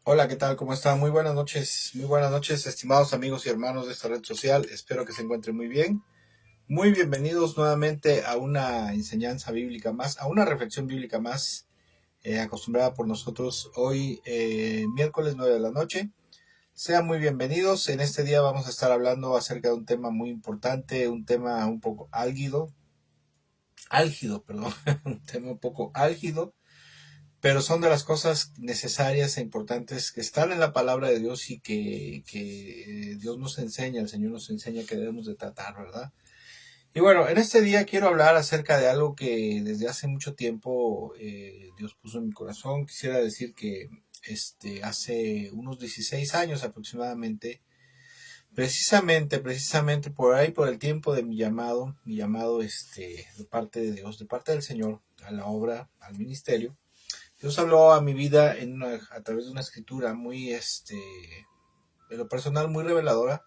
Hola, ¿qué tal? ¿Cómo están? Muy buenas noches, estimados amigos y hermanos de esta red social. Espero que se encuentren muy bien. Muy bienvenidos nuevamente a una enseñanza bíblica más, a una reflexión bíblica más, acostumbrada por nosotros hoy, miércoles 9 de la noche. Sean muy bienvenidos. En este día vamos a estar hablando acerca de un tema muy importante, un tema un poco álgido, perdón, un tema un poco álgido, pero son de las cosas necesarias e importantes que están en la palabra de Dios y que Dios nos enseña, el Señor nos enseña que debemos de tratar, ¿verdad? Y bueno, en este día quiero hablar acerca de algo que desde hace mucho tiempo Dios puso en mi corazón. Quisiera decir que hace unos 16 años aproximadamente, precisamente por ahí, por el tiempo de mi llamado de parte de Dios, de parte del Señor, a la obra, al ministerio. Dios habló a mi vida a través de una escritura muy, de lo personal, muy reveladora,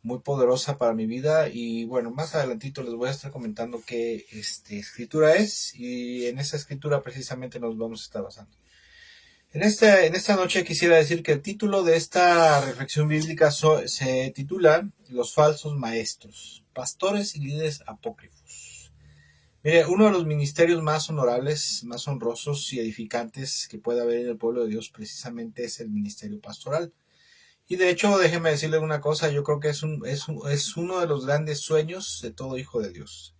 muy poderosa para mi vida. Y bueno, más adelantito les voy a estar comentando qué escritura es, y en esa escritura precisamente nos vamos a estar basando. En esta noche quisiera decir que el título de esta reflexión bíblica se titula Los falsos maestros, pastores y líderes apócrifos. Mire, uno de los ministerios más honorables, más honrosos y edificantes que puede haber en el pueblo de Dios precisamente es el ministerio pastoral. Y de hecho, déjeme decirle una cosa, yo creo que es uno de los grandes sueños de todo hijo de Dios.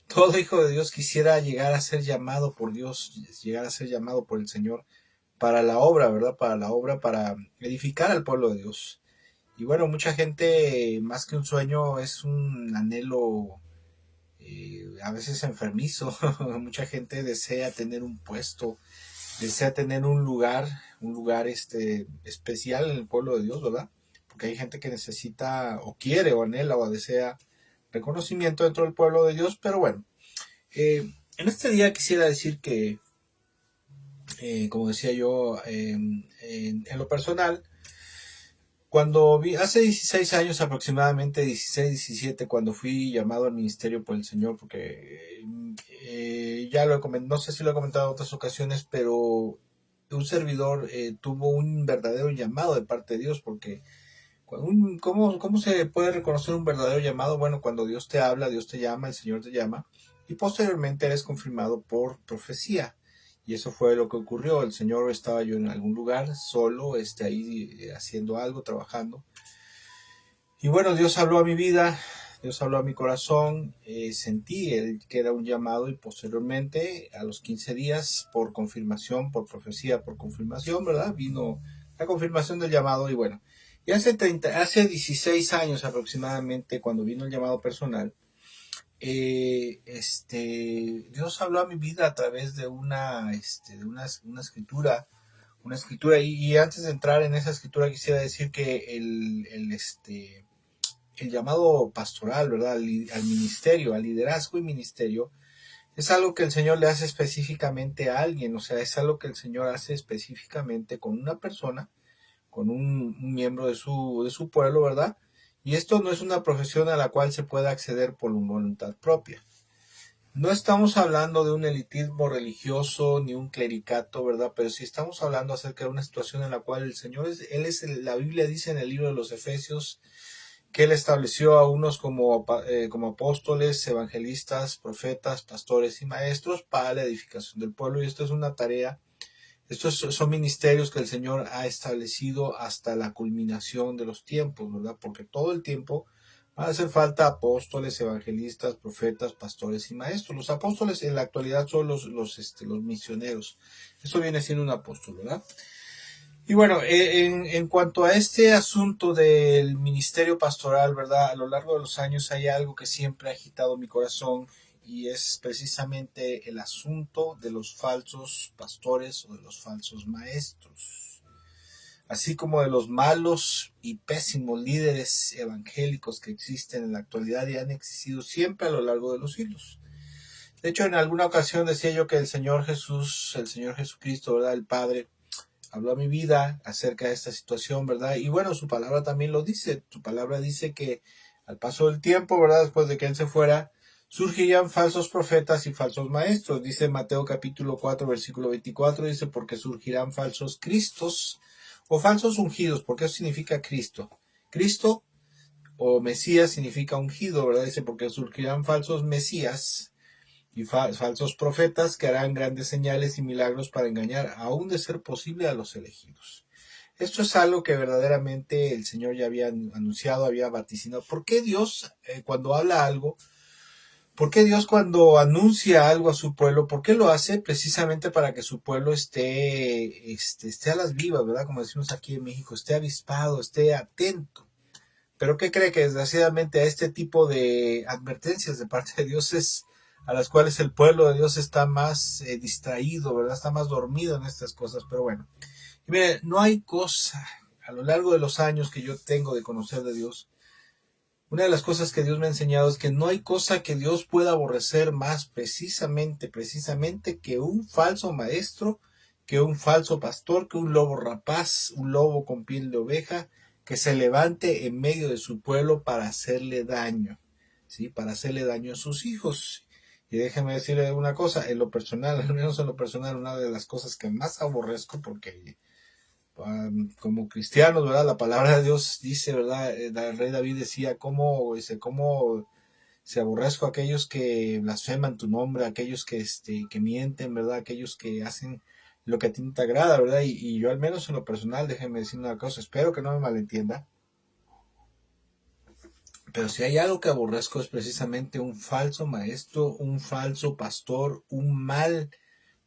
Todo hijo de Dios quisiera llegar a ser llamado por Dios, llegar a ser llamado por el Señor para la obra, ¿verdad? Para la obra, para edificar al pueblo de Dios. Y bueno, mucha gente, más que un sueño, es un anhelo a veces enfermizo. Mucha gente desea tener un puesto, desea tener un lugar especial en el pueblo de Dios, ¿verdad? Porque hay gente que necesita o quiere o anhela o desea reconocimiento dentro del pueblo de Dios. Pero bueno, en este día quisiera decir que, como decía yo, en lo personal, cuando vi, hace 16 años aproximadamente, 16, 17, cuando fui llamado al ministerio por el Señor, porque ya lo he comentado, no sé si lo he comentado en otras ocasiones, pero un servidor tuvo un verdadero llamado de parte de Dios, porque ¿cómo se puede reconocer un verdadero llamado? Bueno, cuando Dios te habla, Dios te llama, el Señor te llama, y posteriormente eres confirmado por profecía. Y eso fue lo que ocurrió. El Señor, estaba yo en algún lugar solo, ahí haciendo algo, trabajando. Y bueno, Dios habló a mi vida, Dios habló a mi corazón, sentí que era un llamado, y posteriormente, a los 15 días, por confirmación, por profecía, por confirmación, ¿verdad? Vino la confirmación del llamado. Y bueno, y hace 16 años aproximadamente, cuando vino el llamado personal, Dios habló a mi vida a través de una escritura, y antes de entrar en esa escritura quisiera decir que el llamado pastoral, ¿verdad? Al ministerio, al liderazgo y ministerio, es algo que el Señor le hace específicamente a alguien. O sea, es algo que el Señor hace específicamente con una persona, con un miembro de su pueblo, ¿verdad? Y esto no es una profesión a la cual se pueda acceder por voluntad propia. No estamos hablando de un elitismo religioso ni un clericato, ¿verdad? Pero sí estamos hablando acerca de una situación en la cual el Señor la Biblia dice en el libro de los Efesios que Él estableció a unos como apóstoles, evangelistas, profetas, pastores y maestros para la edificación del pueblo. Y esto es una tarea, estos son ministerios que el Señor ha establecido hasta la culminación de los tiempos, ¿verdad? Porque todo el tiempo van a hacer falta apóstoles, evangelistas, profetas, pastores y maestros. Los apóstoles en la actualidad son los misioneros. Eso viene siendo un apóstol, ¿verdad? Y bueno, en cuanto a este asunto del ministerio pastoral, ¿verdad? A lo largo de los años hay algo que siempre ha agitado mi corazón, y es precisamente el asunto de los falsos pastores o de los falsos maestros, así como de los malos y pésimos líderes evangélicos que existen en la actualidad y han existido siempre a lo largo de los siglos. De hecho, en alguna ocasión decía yo que el Señor Jesús, el Señor Jesucristo, ¿verdad? El Padre, habló a mi vida acerca de esta situación, ¿verdad? Y bueno, su palabra también lo dice. Su palabra dice que al paso del tiempo, ¿verdad? Después de que Él se fuera, surgirían falsos profetas y falsos maestros. Dice Mateo capítulo 4, versículo 24, dice, porque surgirán falsos cristos o falsos ungidos, porque eso significa Cristo. Cristo o Mesías significa ungido, ¿verdad? Dice, porque surgirán falsos Mesías y falsos profetas que harán grandes señales y milagros para engañar, aún de ser posible, a los elegidos. Esto es algo que verdaderamente el Señor ya había anunciado, había vaticinado. ¿Por qué Dios, cuando habla algo, por qué Dios cuando anuncia algo a su pueblo, por qué lo hace? Precisamente para que su pueblo esté a las vivas, ¿verdad? Como decimos aquí en México, esté avispado, esté atento. Pero ¿qué cree? Que desgraciadamente a este tipo de advertencias de parte de Dios a las cuales el pueblo de Dios está más distraído, ¿verdad? Está más dormido en estas cosas, pero bueno. Y mire, no hay cosa, a lo largo de los años que yo tengo de conocer de Dios, una de las cosas que Dios me ha enseñado es que no hay cosa que Dios pueda aborrecer más precisamente que un falso maestro, que un falso pastor, que un lobo rapaz, un lobo con piel de oveja, que se levante en medio de su pueblo para hacerle daño, ¿sí? Para hacerle daño a sus hijos. Y déjeme decirle una cosa, en lo personal, al menos en lo personal, una de las cosas que más aborrezco, porque como cristianos, ¿verdad? La palabra de Dios dice, ¿verdad? El rey David decía, cómo se aborrezco a aquellos que blasfeman tu nombre, aquellos que mienten, ¿verdad? Aquellos que hacen lo que a ti no te agrada, ¿verdad? Y yo al menos en lo personal, déjeme decir una cosa, espero que no me malentienda, pero si hay algo que aborrezco es precisamente un falso maestro, un falso pastor, un mal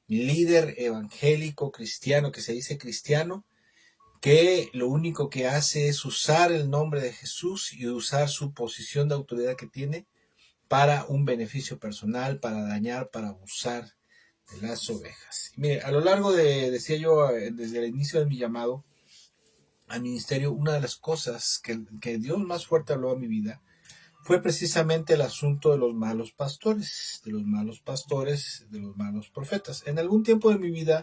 líder evangélico cristiano que se dice cristiano, que lo único que hace es usar el nombre de Jesús y usar su posición de autoridad que tiene para un beneficio personal, para dañar, para abusar de las ovejas. Y mire, a lo largo decía yo, desde el inicio de mi llamado al ministerio, una de las cosas que Dios más fuerte habló a mi vida fue precisamente el asunto de los malos pastores, de los malos pastores, de los malos profetas. En algún tiempo de mi vida,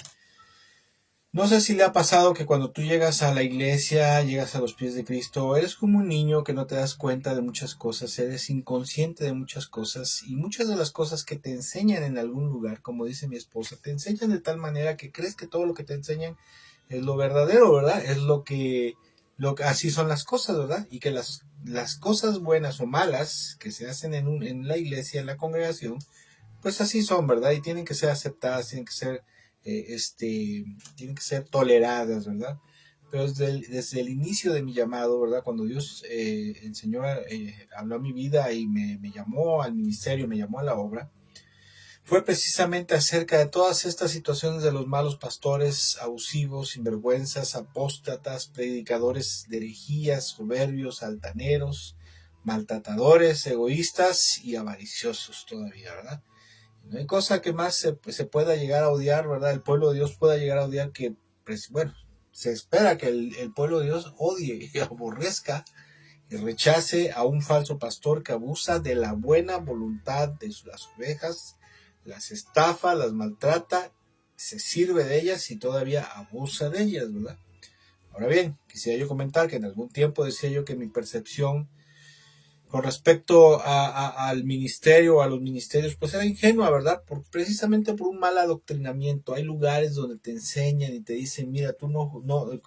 no sé si le ha pasado que cuando tú llegas a la iglesia, llegas a los pies de Cristo, eres como un niño que no te das cuenta de muchas cosas, eres inconsciente de muchas cosas y muchas de las cosas que te enseñan en algún lugar, como dice mi esposa, te enseñan de tal manera que crees que todo lo que te enseñan es lo verdadero, ¿verdad? Es así son las cosas, ¿verdad? Y que las cosas buenas o malas que se hacen en la iglesia, en la congregación, pues así son, ¿verdad? Y tienen que ser aceptadas, eh, este, tienen que ser toleradas, ¿verdad? Pero desde el inicio de mi llamado, ¿verdad? Cuando Dios, el Señor, habló a mi vida y me llamó al ministerio, me llamó a la obra, fue precisamente acerca de todas estas situaciones de los malos pastores, abusivos, sinvergüenzas, apóstatas, predicadores de herejías, soberbios, altaneros, maltratadores, egoístas y avariciosos todavía, ¿verdad? No hay cosa que más se pueda llegar a odiar, ¿verdad? El pueblo de Dios pueda llegar a odiar que, pues, bueno, se espera que el pueblo de Dios odie y aborrezca y rechace a un falso pastor que abusa de la buena voluntad de las ovejas, las estafa, las maltrata, se sirve de ellas y todavía abusa de ellas, ¿verdad? Ahora bien, quisiera yo comentar que en algún tiempo decía yo que mi percepción con respecto al ministerio, a los ministerios, pues era ingenua, ¿verdad? Precisamente por un mal adoctrinamiento. Hay lugares donde te enseñan y te dicen, mira, tú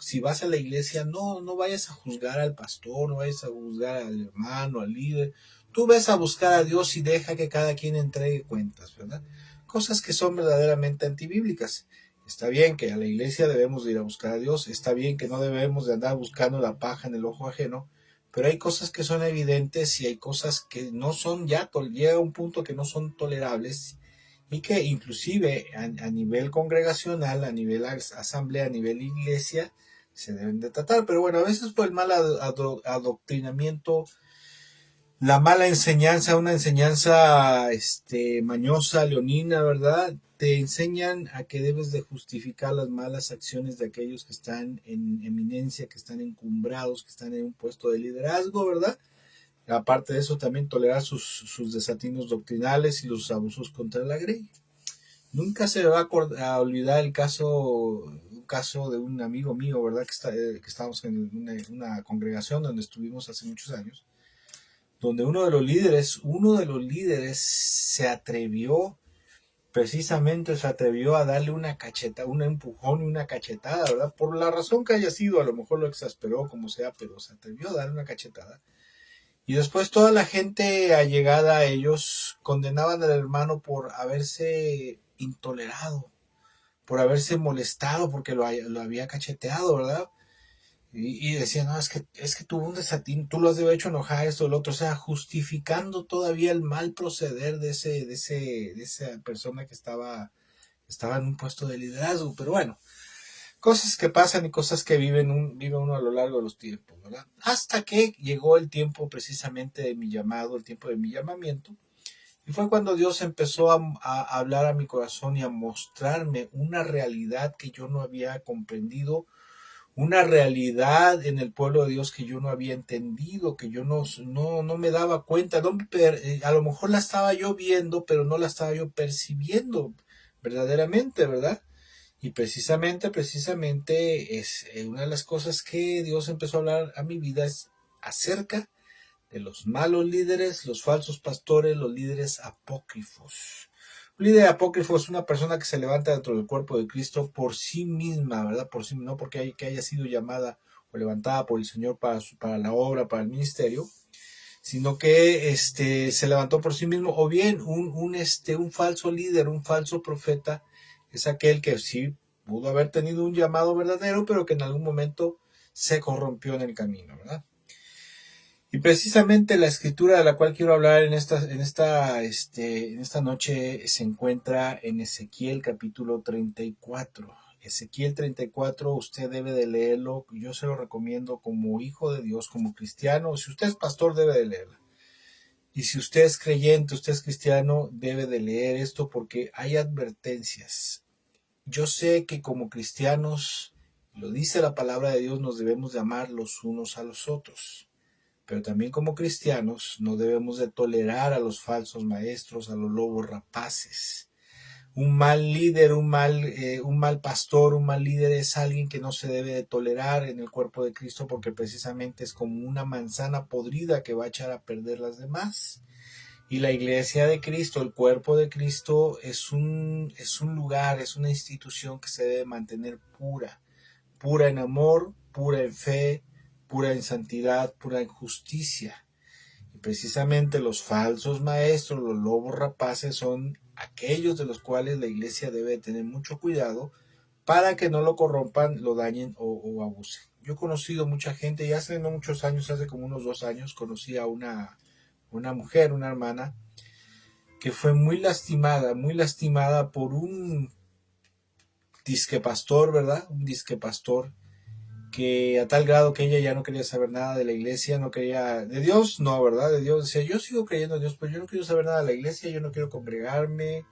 si vas a la iglesia, no vayas a juzgar al pastor, no vayas a juzgar al hermano, al líder. Tú ves a buscar a Dios y deja que cada quien entregue cuentas, ¿verdad? Cosas que son verdaderamente antibíblicas. Está bien que a la iglesia debemos de ir a buscar a Dios, está bien que no debemos de andar buscando la paja en el ojo ajeno, pero hay cosas que son evidentes y hay cosas que no son llega a un punto que no son tolerables y que inclusive a nivel congregacional, a nivel asamblea, a nivel iglesia, se deben de tratar. Pero bueno, a veces por el mal adoctrinamiento, la mala enseñanza, una enseñanza mañosa, leonina, ¿verdad? Te enseñan a que debes de justificar las malas acciones de aquellos que están en eminencia, que están encumbrados, que están en un puesto de liderazgo, ¿verdad? Aparte de eso, también tolerar sus desatinos doctrinales y los abusos contra la grey. Nunca se me va a olvidar un caso de un amigo mío, ¿verdad? Que estábamos en una congregación donde estuvimos hace muchos años, donde uno de los líderes se atrevió precisamente se atrevió a darle una cacheta, un empujón y una cachetada, ¿verdad? Por la razón que haya sido, a lo mejor lo exasperó, como sea, pero se atrevió a darle una cachetada. Y después toda la gente allegada a ellos condenaban al hermano por haberse intolerado, por haberse molestado, porque lo había cacheteado, ¿verdad? Y decían, no, es que tuvo un desatín, tú lo has de haber hecho enojar, esto, lo otro, o sea, justificando todavía el mal proceder de esa persona que estaba en un puesto de liderazgo. Pero bueno, cosas que pasan y cosas que vive uno a lo largo de los tiempos, ¿verdad? Hasta que llegó el tiempo precisamente de mi llamado, el tiempo de mi llamamiento, y fue cuando Dios empezó a hablar a mi corazón y a mostrarme una realidad que yo no había comprendido, una realidad en el pueblo de Dios que yo no había entendido, que yo no me daba cuenta, a lo mejor la estaba yo viendo, pero no la estaba yo percibiendo verdaderamente, ¿verdad? Y precisamente es una de las cosas que Dios empezó a hablar a mi vida es acerca de los malos líderes, los falsos pastores, los líderes apócrifos. Un líder apócrifo es una persona que se levanta dentro del cuerpo de Cristo por sí misma, ¿verdad? Por sí, no porque haya sido llamada o levantada por el Señor para la obra, para el ministerio, sino que se levantó por sí mismo. O bien un falso líder, un falso profeta, es aquel que sí pudo haber tenido un llamado verdadero, pero que en algún momento se corrompió en el camino, ¿verdad? Y precisamente la escritura de la cual quiero hablar en esta noche se encuentra en Ezequiel capítulo 34. Ezequiel 34, usted debe de leerlo, yo se lo recomiendo como hijo de Dios, como cristiano. Si usted es pastor, debe de leerlo. Y si usted es creyente, usted es cristiano, debe de leer esto porque hay advertencias. Yo sé que como cristianos, lo dice la palabra de Dios, nos debemos de amar los unos a los otros. Pero también como cristianos no debemos de tolerar a los falsos maestros, a los lobos rapaces. Un mal líder, un mal pastor, un mal líder es alguien que no se debe de tolerar en el cuerpo de Cristo porque precisamente es como una manzana podrida que va a echar a perder las demás. Y la iglesia de Cristo, el cuerpo de Cristo, es un lugar, es una institución que se debe mantener pura, pura en amor, pura en fe, pura en santidad, pura en justicia. Y precisamente los falsos maestros, los lobos rapaces, son aquellos de los cuales la iglesia debe tener mucho cuidado para que no lo corrompan, lo dañen o abusen. Yo he conocido mucha gente, y hace no muchos años, hace como unos 2 años, conocí a una mujer, una hermana, que fue muy lastimada por un disque pastor, ¿verdad? Un disque pastor que a tal grado que ella ya no quería saber nada de la iglesia, no quería, de Dios, no, ¿verdad? De Dios, decía, yo sigo creyendo en Dios, pero yo no quiero saber nada de la iglesia, yo no quiero congregarme,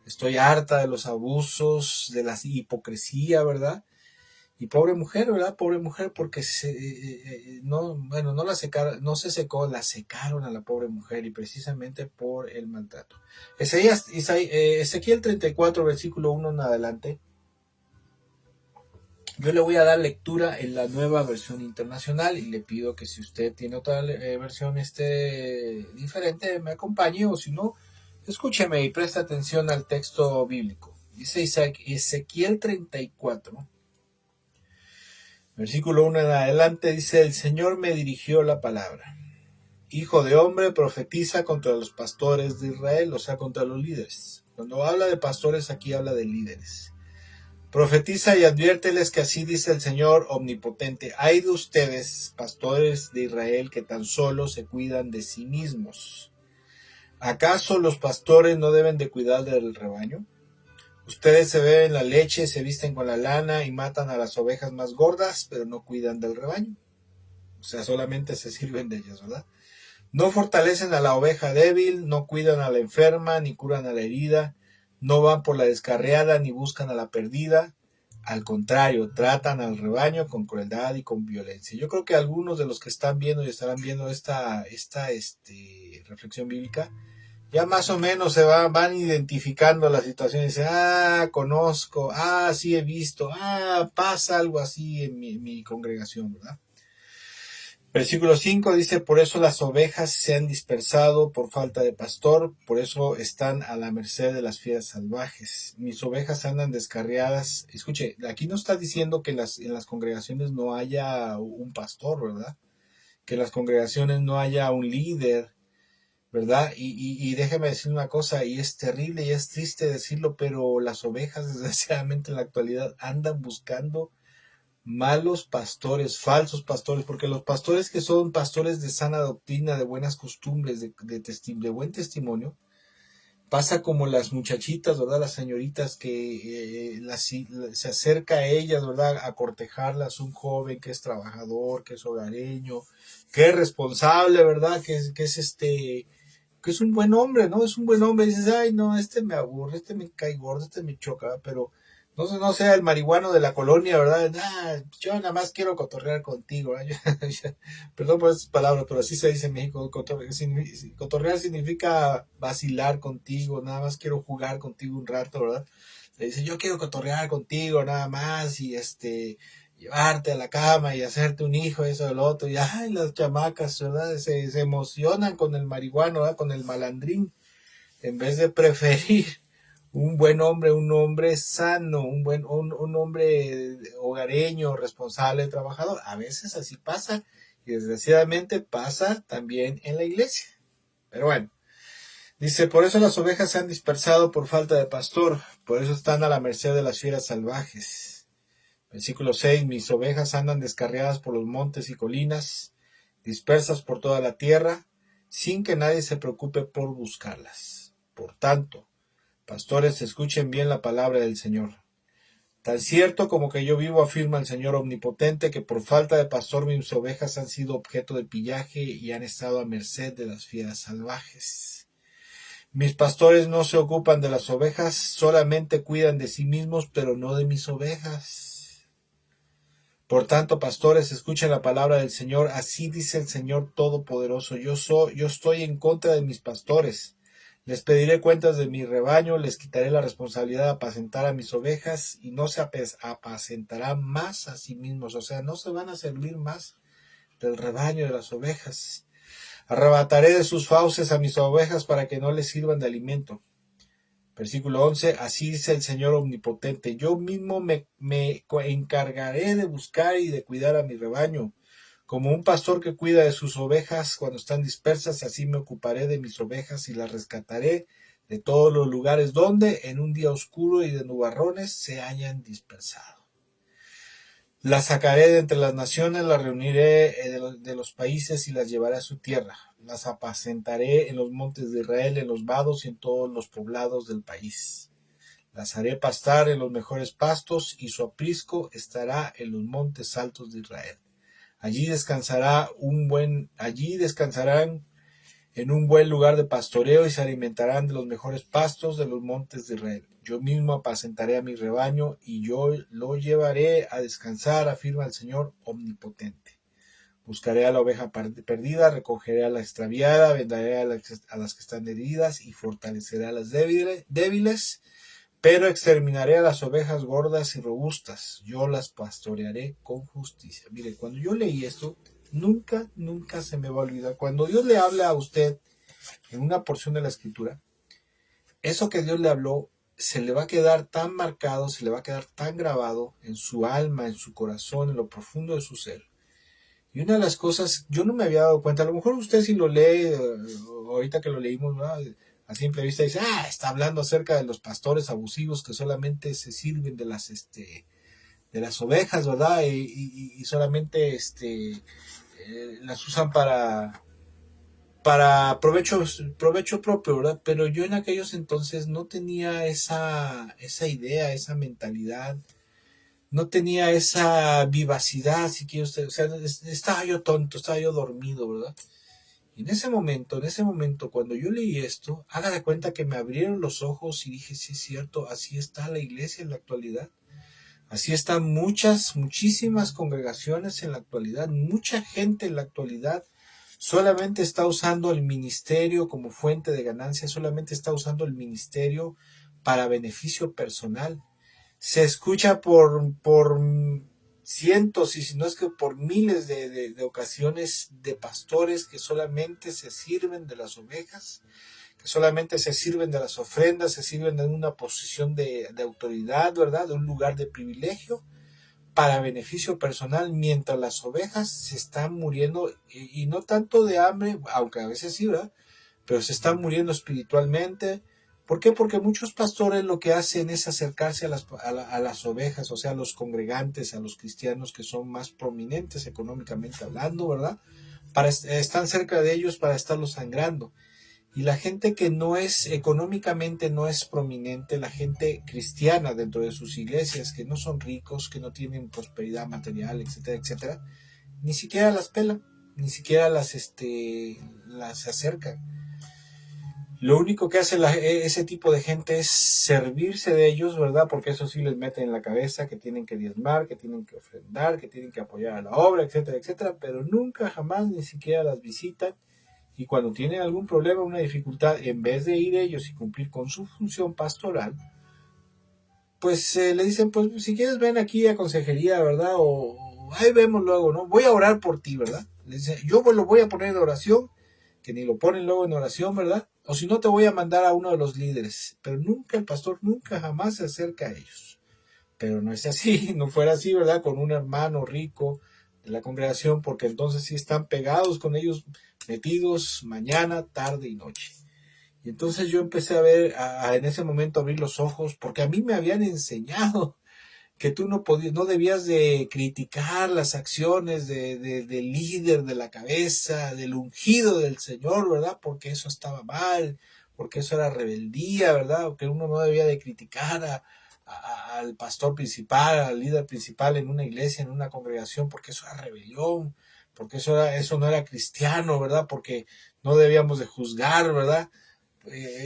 estoy harta de los abusos, de la hipocresía, ¿verdad? Y pobre mujer, ¿verdad? Pobre mujer, porque no, bueno, no la secaron, no se secó, la secaron a la pobre mujer y precisamente por el maltrato. Ezequiel 34, versículo 1 en adelante. Yo le voy a dar lectura en la nueva versión internacional y le pido que si usted tiene otra versión diferente me acompañe, o si no, escúcheme y preste atención al texto bíblico. Dice Ezequiel 34, versículo 1 en adelante, dice: el Señor me dirigió la palabra. Hijo de hombre, profetiza contra los pastores de Israel, o sea, contra los líderes. Cuando habla de pastores, aquí habla de líderes. Profetiza y adviérteles que así dice el Señor omnipotente: ay de ustedes, pastores de Israel, que tan solo se cuidan de sí mismos. ¿Acaso los pastores no deben de cuidar del rebaño? Ustedes se beben la leche, se visten con la lana y matan a las ovejas más gordas, pero no cuidan del rebaño. O sea, solamente se sirven de ellas, ¿verdad? No fortalecen a la oveja débil, no cuidan a la enferma, ni curan a la herida, no van por la descarriada, ni buscan a la perdida. Al contrario, tratan al rebaño con crueldad y con violencia. Yo creo que algunos de los que están viendo y estarán viendo esta reflexión bíblica, ya más o menos van identificando la situación y dicen: conozco, sí he visto, pasa algo así en mi congregación, ¿verdad? Versículo 5 dice, por eso las ovejas se han dispersado por falta de pastor, por eso están a la merced de las fieras salvajes. Mis ovejas andan descarriadas. Escuche, aquí no está diciendo que en las congregaciones no haya un pastor, ¿verdad? Que en las congregaciones no haya un líder, ¿verdad? Y déjeme decir una cosa, y es terrible y es triste decirlo, pero las ovejas, desgraciadamente en la actualidad, andan buscando malos pastores, falsos pastores, porque los pastores que son pastores de sana doctrina, de buenas costumbres, de buen testimonio, pasa como las muchachitas, ¿verdad? Las señoritas que se acerca a ellas, ¿verdad? A cortejarlas, un joven que es trabajador, que es hogareño, que es responsable, ¿verdad? Que es un buen hombre, ¿no? Es un buen hombre. Y dices, ay, no, este me aburre, este me cae gordo, este me choca, pero no sea el marihuano de la colonia, ¿verdad? Ah, yo nada más quiero cotorrear contigo, ¿verdad? Perdón por esas palabras, pero así se dice en México. Cotorrear significa vacilar contigo, nada más quiero jugar contigo un rato, ¿verdad? Le dice, yo quiero cotorrear contigo nada más y llevarte a la cama y hacerte un hijo, eso, el otro, y ay, las chamacas, ¿verdad? Se emocionan con el marihuano, ¿verdad? Con el malandrín, en vez de preferir un buen hombre, un hombre sano, un hombre hogareño, responsable, trabajador. A veces así pasa, y desgraciadamente pasa también en la iglesia. Pero bueno, dice, por eso las ovejas se han dispersado por falta de pastor, por eso están a la merced de las fieras salvajes. Versículo 6, mis ovejas andan descarriadas por los montes y colinas, dispersas por toda la tierra, sin que nadie se preocupe por buscarlas. Por tanto, pastores, escuchen bien la palabra del Señor. Tan cierto como que yo vivo, afirma el Señor omnipotente, que por falta de pastor mis ovejas han sido objeto de pillaje y han estado a merced de las fieras salvajes. Mis pastores no se ocupan de las ovejas, solamente cuidan de sí mismos, pero no de mis ovejas. Por tanto, pastores, escuchen la palabra del Señor. Así dice el Señor Todopoderoso. Yo estoy en contra de mis pastores. Les pediré cuentas de mi rebaño, les quitaré la responsabilidad de apacentar a mis ovejas y no se apacentarán más a sí mismos. O sea, no se van a servir más del rebaño de las ovejas. Arrebataré de sus fauces a mis ovejas para que no les sirvan de alimento. Versículo 11, así dice el Señor omnipotente, yo mismo me encargaré de buscar y de cuidar a mi rebaño. Como un pastor que cuida de sus ovejas cuando están dispersas, así me ocuparé de mis ovejas y las rescataré de todos los lugares donde, en un día oscuro y de nubarrones, se hayan dispersado. Las sacaré de entre las naciones, las reuniré de los países y las llevaré a su tierra. Las apacentaré en los montes de Israel, en los vados y en todos los poblados del país. Las haré pastar en los mejores pastos y su aprisco estará en los montes altos de Israel. Allí descansarán en un buen lugar de pastoreo y se alimentarán de los mejores pastos de los montes de Israel. Yo mismo apacentaré a mi rebaño y yo lo llevaré a descansar, afirma el Señor omnipotente. Buscaré a la oveja perdida, recogeré a la extraviada, vendaré a las que están heridas y fortaleceré a las débiles, pero exterminaré a las ovejas gordas y robustas. Yo las pastorearé con justicia. Mire, cuando yo leí esto, nunca se me va a olvidar. Cuando Dios le habla a usted en una porción de la escritura, eso que Dios le habló se le va a quedar tan marcado, se le va a quedar tan grabado en su alma, en su corazón, en lo profundo de su ser. Y una de las cosas, yo no me había dado cuenta, a lo mejor usted si lo lee, ahorita que lo leímos, ¿no? A simple vista dice, está hablando acerca de los pastores abusivos que solamente se sirven de las ovejas, ¿verdad? Y solamente las usan para provecho propio, ¿verdad? Pero yo en aquellos entonces no tenía esa idea, esa mentalidad, no tenía esa vivacidad, si quiere usted, o sea, estaba yo tonto, estaba yo dormido, ¿verdad? Y en ese momento, cuando yo leí esto, haga de cuenta que me abrieron los ojos y dije, sí es cierto, así está la iglesia en la actualidad. Así están muchísimas congregaciones en la actualidad, mucha gente en la actualidad solamente está usando el ministerio como fuente de ganancia, solamente está usando el ministerio para beneficio personal. Se escucha cientos y si no es que por miles de ocasiones de pastores que solamente se sirven de las ovejas, que solamente se sirven de las ofrendas, se sirven de una posición de autoridad, ¿verdad? De un lugar de privilegio para beneficio personal, mientras las ovejas se están muriendo, y no tanto de hambre, aunque a veces sí, ¿verdad? Pero se están muriendo espiritualmente. ¿Por qué? Porque muchos pastores lo que hacen es acercarse a las ovejas, o sea, a los congregantes, a los cristianos que son más prominentes económicamente hablando, ¿verdad? Están cerca de ellos para estarlos sangrando. Y la gente que no es económicamente no es prominente, la gente cristiana dentro de sus iglesias, que no son ricos, que no tienen prosperidad material, etcétera, etcétera, ni siquiera las pelan, ni siquiera las acercan. Lo único que hace ese tipo de gente es servirse de ellos, ¿verdad? Porque eso sí les mete en la cabeza que tienen que diezmar, que tienen que ofrendar, que tienen que apoyar a la obra, etcétera, etcétera, pero nunca, jamás, ni siquiera las visitan. Y cuando tienen algún problema, una dificultad, en vez de ir ellos y cumplir con su función pastoral, pues le dicen, pues si quieres ven aquí a consejería, ¿verdad? O ahí vemos luego, ¿no? Voy a orar por ti, ¿verdad? Le dicen, yo lo voy a poner en oración, que ni lo ponen luego en oración, ¿verdad? O si no, te voy a mandar a uno de los líderes. Pero nunca, el pastor nunca jamás se acerca a ellos. Pero no es así, no fuera así, ¿verdad? Con un hermano rico de la congregación, porque entonces sí están pegados con ellos, metidos mañana, tarde y noche. Y entonces yo empecé a ver, en ese momento abrir los ojos, porque a mí me habían enseñado que tú no debías de criticar las acciones del líder, de la cabeza, del ungido del Señor, ¿verdad? Porque eso estaba mal, porque eso era rebeldía, ¿verdad? O que uno no debía de criticar al pastor principal, al líder principal en una iglesia, en una congregación, porque eso era rebelión, porque eso no era cristiano, ¿verdad? Porque no debíamos de juzgar, ¿verdad?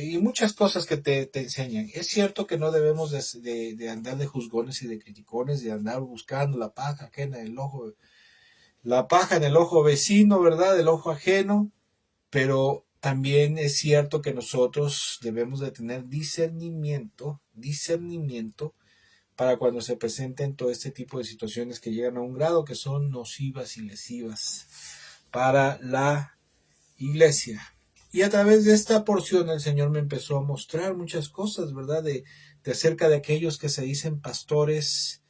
Y muchas cosas que te enseñan. Es cierto que no debemos de andar de juzgones y de criticones, de andar buscando la paja en el ojo vecino, ¿verdad? El ojo ajeno, pero también es cierto que nosotros debemos de tener discernimiento para cuando se presenten todo este tipo de situaciones que llegan a un grado que son nocivas y lesivas para la iglesia. Y a través de esta porción el Señor me empezó a mostrar muchas cosas, ¿verdad? De acerca de aquellos que se dicen pastores,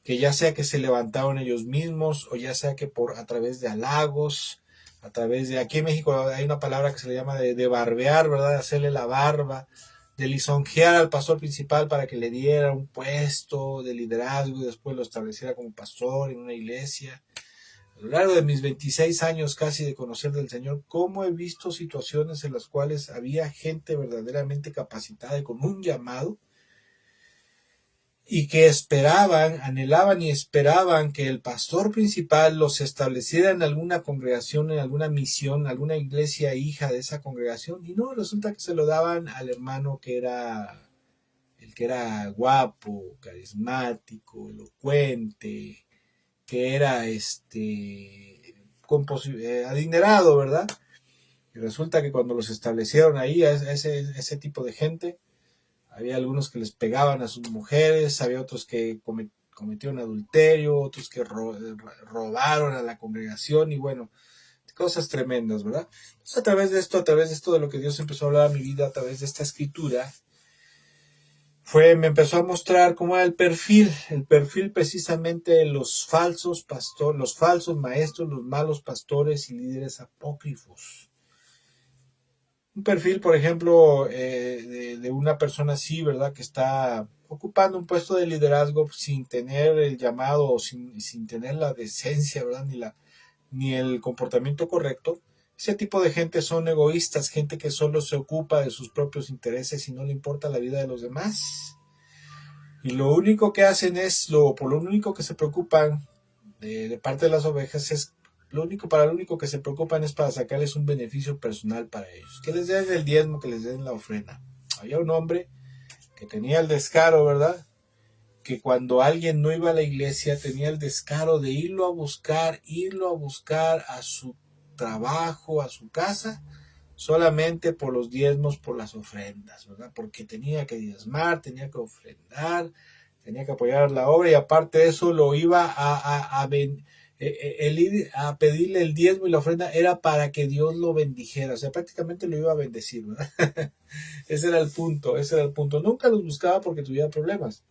que ya sea que se levantaron ellos mismos o ya sea que a través de halagos, a través de, aquí en México hay una palabra que se le llama de barbear, ¿verdad? De hacerle la barba, de lisonjear al pastor principal para que le diera un puesto de liderazgo y después lo estableciera como pastor en una iglesia. A lo largo de mis 26 años casi de conocer del Señor, cómo he visto situaciones en las cuales había gente verdaderamente capacitada y con un llamado y que esperaban, anhelaban y esperaban que el pastor principal los estableciera en alguna congregación, en alguna misión, alguna iglesia hija de esa congregación, y no, resulta que se lo daban al hermano que era el que era guapo, carismático, elocuente, que era adinerado, ¿verdad? Y resulta que cuando los establecieron ahí, a ese tipo de gente, había algunos que les pegaban a sus mujeres, había otros que cometieron adulterio, otros que robaron a la congregación y bueno, cosas tremendas, ¿verdad? Entonces a través de esto de lo que Dios empezó a hablar a mi vida, a través de esta escritura, me empezó a mostrar cómo era el perfil precisamente de los falsos pastores, los falsos maestros, los malos pastores y líderes apócrifos. Un perfil, por ejemplo, de una persona así, ¿verdad? Que está ocupando un puesto de liderazgo sin tener el llamado o sin tener la decencia, ¿verdad? Ni el comportamiento correcto. Ese tipo de gente son egoístas, gente que solo se ocupa de sus propios intereses y no le importa la vida de los demás. Y lo único que hacen por lo único que se preocupan de parte de las ovejas es, lo único que se preocupan es para sacarles un beneficio personal para ellos. Que les den el diezmo, que les den la ofrenda. Había un hombre que tenía el descaro, ¿verdad? Que cuando alguien no iba a la iglesia tenía el descaro de irlo a buscar a su trabajo, a su casa, solamente por los diezmos, por las ofrendas, ¿verdad? Porque tenía que diezmar, tenía que ofrendar, tenía que apoyar la obra y aparte de eso lo iba el ir a pedirle el diezmo y la ofrenda era para que Dios lo bendijera, o sea, prácticamente lo iba a bendecir, ¿verdad? Ese era el punto, ese era el punto. Nunca los buscaba porque tuviera problemas,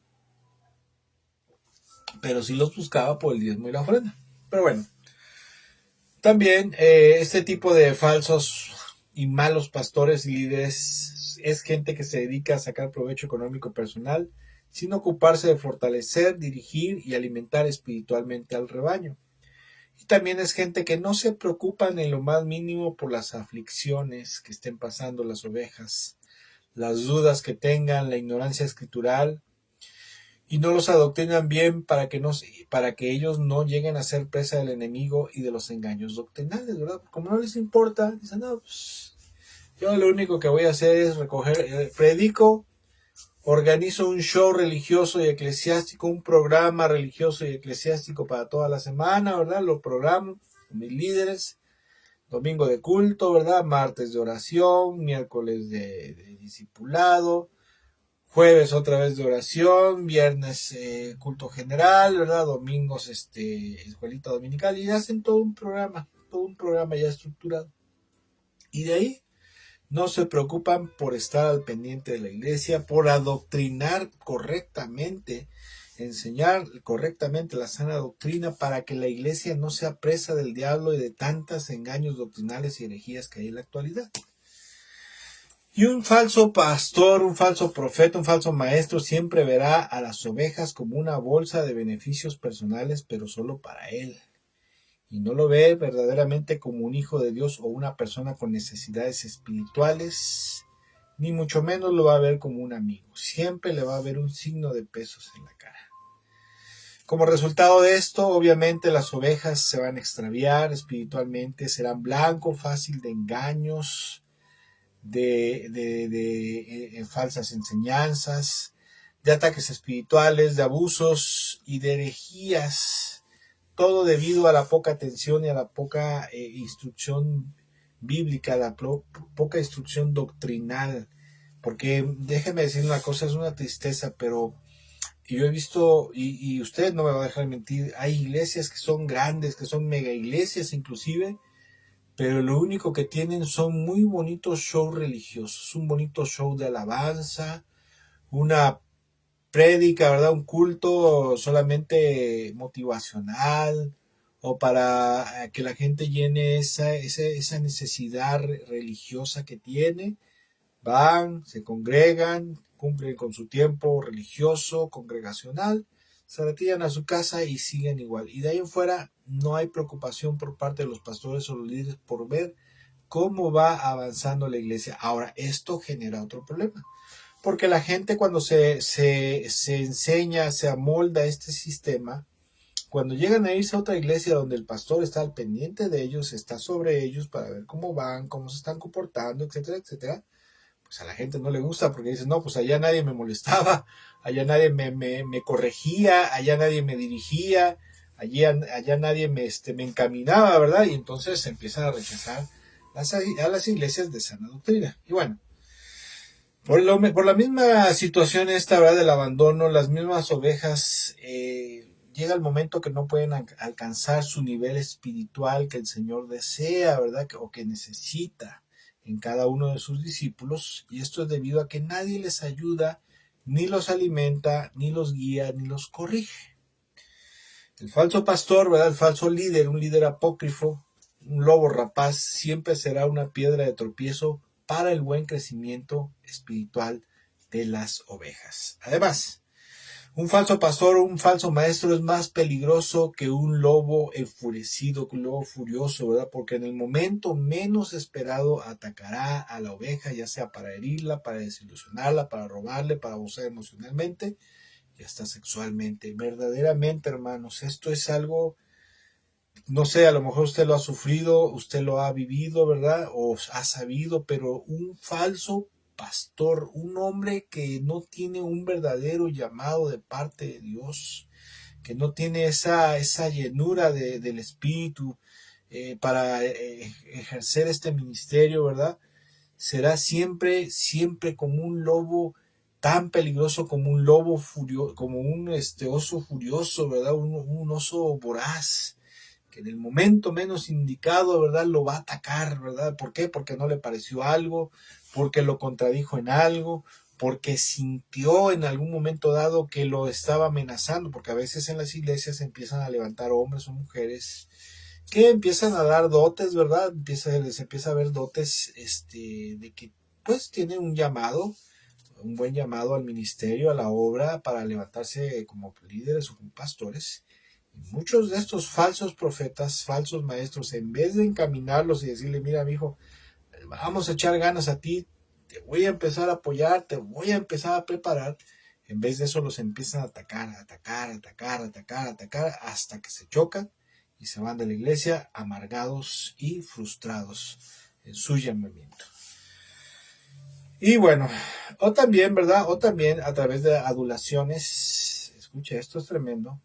pero sí los buscaba por el diezmo y la ofrenda. Pero bueno, también este tipo de falsos y malos pastores y líderes es gente que se dedica a sacar provecho económico personal sin ocuparse de fortalecer, dirigir y alimentar espiritualmente al rebaño. Y también es gente que no se preocupan en lo más mínimo por las aflicciones que estén pasando las ovejas, las dudas que tengan, la ignorancia escritural, y no los adoctrinan bien para que ellos no lleguen a ser presa del enemigo y de los engaños doctrinales, ¿verdad? Como no les importa, dicen, no, pues, yo lo único que voy a hacer es recoger, predico, organizo un show religioso y eclesiástico, un programa religioso y eclesiástico para toda la semana, ¿verdad? Lo programo con mis líderes, domingo de culto, ¿verdad? Martes de oración, miércoles de discipulado, jueves otra vez de oración, viernes culto general, ¿verdad? Domingos escuelita dominical y hacen todo un programa ya estructurado. Y de ahí no se preocupan por estar al pendiente de la iglesia, por adoctrinar correctamente, enseñar correctamente la sana doctrina para que la iglesia no sea presa del diablo y de tantos engaños doctrinales y herejías que hay en la actualidad. Y un falso pastor, un falso profeta, un falso maestro siempre verá a las ovejas como una bolsa de beneficios personales, pero solo para él. Y no lo ve verdaderamente como un hijo de Dios o una persona con necesidades espirituales, ni mucho menos lo va a ver como un amigo. Siempre le va a ver un signo de pesos en la cara. Como resultado de esto, obviamente las ovejas se van a extraviar espiritualmente, serán blanco fácil de engaños, de falsas enseñanzas, de ataques espirituales, de abusos y de herejías, todo debido a la poca atención y a la poca instrucción bíblica, a la poca instrucción doctrinal. Porque déjeme decir una cosa, es una tristeza, pero yo he visto, y usted no me va a dejar mentir, hay iglesias que son grandes, que son mega iglesias inclusive, pero lo único que tienen son muy bonitos shows religiosos, un bonito show de alabanza, una prédica, ¿verdad? Un culto solamente motivacional o para que la gente llene esa necesidad religiosa que tiene. Van, se congregan, cumplen con su tiempo religioso, congregacional, se retiran a su casa y siguen igual. Y de ahí en fuera no hay preocupación por parte de los pastores o los líderes por ver cómo va avanzando la iglesia. Ahora, esto genera otro problema. Porque la gente cuando se enseña, se amolda a este sistema, cuando llegan a irse a otra iglesia donde el pastor está al pendiente de ellos, está sobre ellos para ver cómo van, cómo se están comportando, etcétera, etcétera, pues a la gente no le gusta porque dice, no, pues allá nadie me molestaba, allá nadie me corregía, allá nadie me dirigía, allá nadie me encaminaba, ¿verdad? Y entonces se empiezan a rechazar a las iglesias de sana doctrina. Y bueno, por la misma situación esta, ¿verdad? Del abandono, las mismas ovejas, llega el momento que no pueden alcanzar su nivel espiritual que el Señor desea, ¿verdad? O que necesita en cada uno de sus discípulos, y esto es debido a que nadie les ayuda, ni los alimenta, ni los guía, ni los corrige. El falso pastor, ¿verdad? El falso líder, un líder apócrifo, un lobo rapaz, siempre será una piedra de tropiezo para el buen crecimiento espiritual de las ovejas. Además, un falso pastor o un falso maestro es más peligroso que un lobo enfurecido, que un lobo furioso, ¿verdad? Porque en el momento menos esperado atacará a la oveja, ya sea para herirla, para desilusionarla, para robarle, para abusar emocionalmente y hasta sexualmente. Verdaderamente, hermanos, esto es algo, no sé, a lo mejor usted lo ha sufrido, usted lo ha vivido, ¿verdad? O ha sabido, pero un falso pastor, un hombre que no tiene un verdadero llamado de parte de Dios, que no tiene esa llenura del Espíritu para ejercer este ministerio, ¿verdad? Será siempre como un lobo tan peligroso como un lobo furioso, como un oso furioso, ¿verdad? Un oso voraz, que en el momento menos indicado, ¿verdad? Lo va a atacar, ¿verdad? ¿Por qué? Porque no le pareció algo, porque lo contradijo en algo, porque sintió en algún momento dado que lo estaba amenazando, porque a veces en las iglesias empiezan a levantar hombres o mujeres que empiezan a dar dotes, ¿verdad? Les empieza a ver dotes, de que pues tienen un llamado, un buen llamado al ministerio, a la obra, para levantarse como líderes o como pastores. Y muchos de estos falsos profetas, falsos maestros, en vez de encaminarlos y decirle, mira, mi hijo, vamos a echar ganas a ti, te voy a empezar a apoyar, te voy a empezar a preparar, en vez de eso los empiezan a atacar, hasta que se chocan y se van de la iglesia amargados y frustrados en su llamamiento. Y bueno, o también, ¿verdad? O también a través de adulaciones, escucha, esto es tremendo.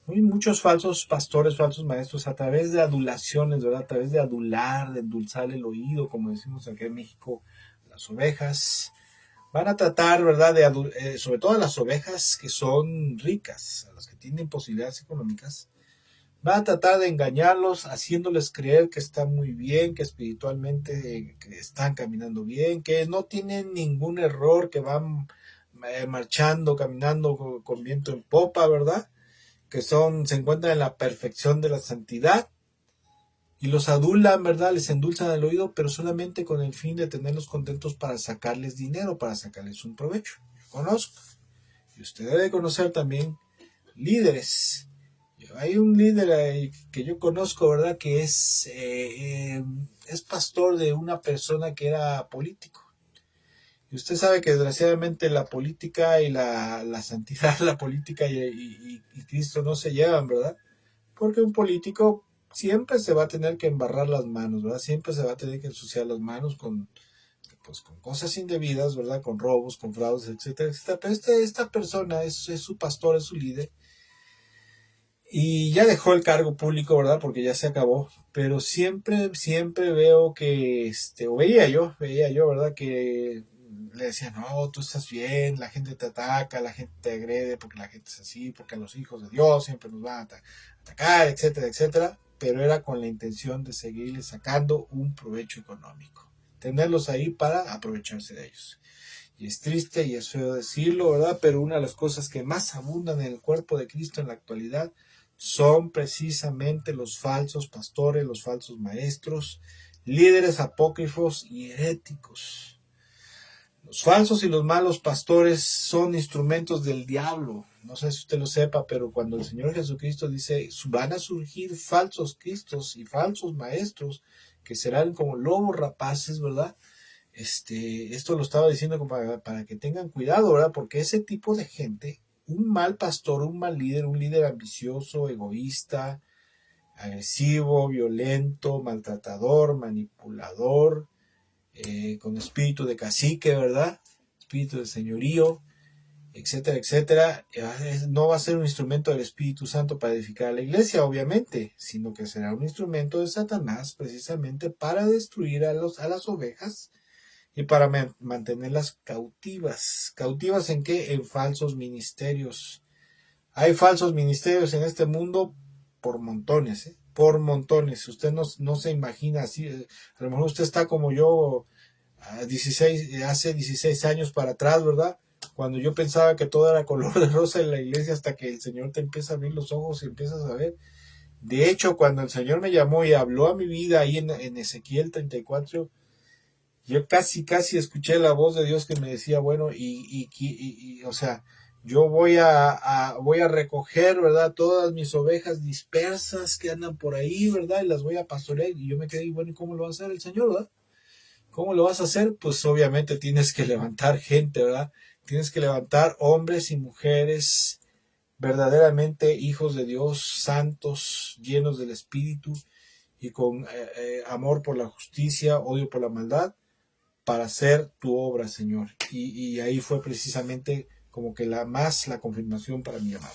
Hay muchos falsos pastores, falsos maestros, a través de adulaciones, ¿verdad? A través de adular, de endulzar el oído, como decimos aquí en México, las ovejas. Van a tratar, ¿verdad? Sobre todo a las ovejas que son ricas, a las que tienen posibilidades económicas. Van a tratar de engañarlos, haciéndoles creer que están muy bien, que espiritualmente que están caminando bien, que no tienen ningún error, que van marchando, caminando con viento en popa, ¿verdad? Que se encuentran en la perfección de la santidad, y los adulan, ¿verdad? Les endulzan el oído, pero solamente con el fin de tenerlos contentos para sacarles dinero, para sacarles un provecho. Yo conozco, y usted debe conocer también líderes. Hay un líder que yo conozco, ¿verdad? Que es pastor de una persona que era político. Y usted sabe que desgraciadamente la política y la santidad, la política y Cristo no se llevan, ¿verdad? Porque un político siempre se va a tener que embarrar las manos, ¿verdad? Siempre se va a tener que ensuciar las manos con cosas indebidas, ¿verdad? Con robos, con fraudes, etcétera, etcétera. Pero esta persona es su pastor, es su líder. Y ya dejó el cargo público, ¿verdad? Porque ya se acabó. Pero siempre veo que, o veía yo, ¿verdad? Que le decían, no, tú estás bien, la gente te ataca, la gente te agrede porque la gente es así, porque a los hijos de Dios siempre nos van a atacar, etcétera, etcétera. Pero era con la intención de seguirle sacando un provecho económico. Tenerlos ahí para aprovecharse de ellos. Y es triste y es feo decirlo, ¿verdad? Pero una de las cosas que más abundan en el cuerpo de Cristo en la actualidad son precisamente los falsos pastores, los falsos maestros, líderes apócrifos y heréticos. Los falsos y los malos pastores son instrumentos del diablo. No sé si usted lo sepa, pero cuando el Señor Jesucristo dice, van a surgir falsos cristos y falsos maestros que serán como lobos rapaces, ¿verdad? Esto lo estaba diciendo para que tengan cuidado, ¿verdad? Porque ese tipo de gente, un mal pastor, un mal líder, un líder ambicioso, egoísta, agresivo, violento, maltratador, manipulador, con espíritu de cacique, ¿verdad? Espíritu de señorío, etcétera, etcétera, no va a ser un instrumento del Espíritu Santo para edificar a la iglesia, obviamente, sino que será un instrumento de Satanás precisamente para destruir a las ovejas y para mantenerlas cautivas. ¿Cautivas en qué? En falsos ministerios. Hay falsos ministerios en este mundo por montones, ¿eh? Por montones. Usted no se imagina así. A lo mejor usted está como yo hace 16 años para atrás, ¿verdad? Cuando yo pensaba que todo era color de rosa en la iglesia, hasta que el Señor te empieza a abrir los ojos y empiezas a ver. De hecho, cuando el Señor me llamó y habló a mi vida ahí en Ezequiel 34, yo casi escuché la voz de Dios que me decía, bueno, o sea, yo voy a recoger, ¿verdad? Todas mis ovejas dispersas que andan por ahí, ¿verdad? Y las voy a pastorear. Y yo me quedé, bueno, ¿y cómo lo va a hacer el Señor, verdad? ¿Cómo lo vas a hacer? Pues obviamente tienes que levantar gente, ¿verdad? Tienes que levantar hombres y mujeres verdaderamente hijos de Dios, santos, llenos del Espíritu y con amor por la justicia, odio por la maldad, para hacer tu obra, Señor. Y ahí fue precisamente como que la confirmación para mi llamado.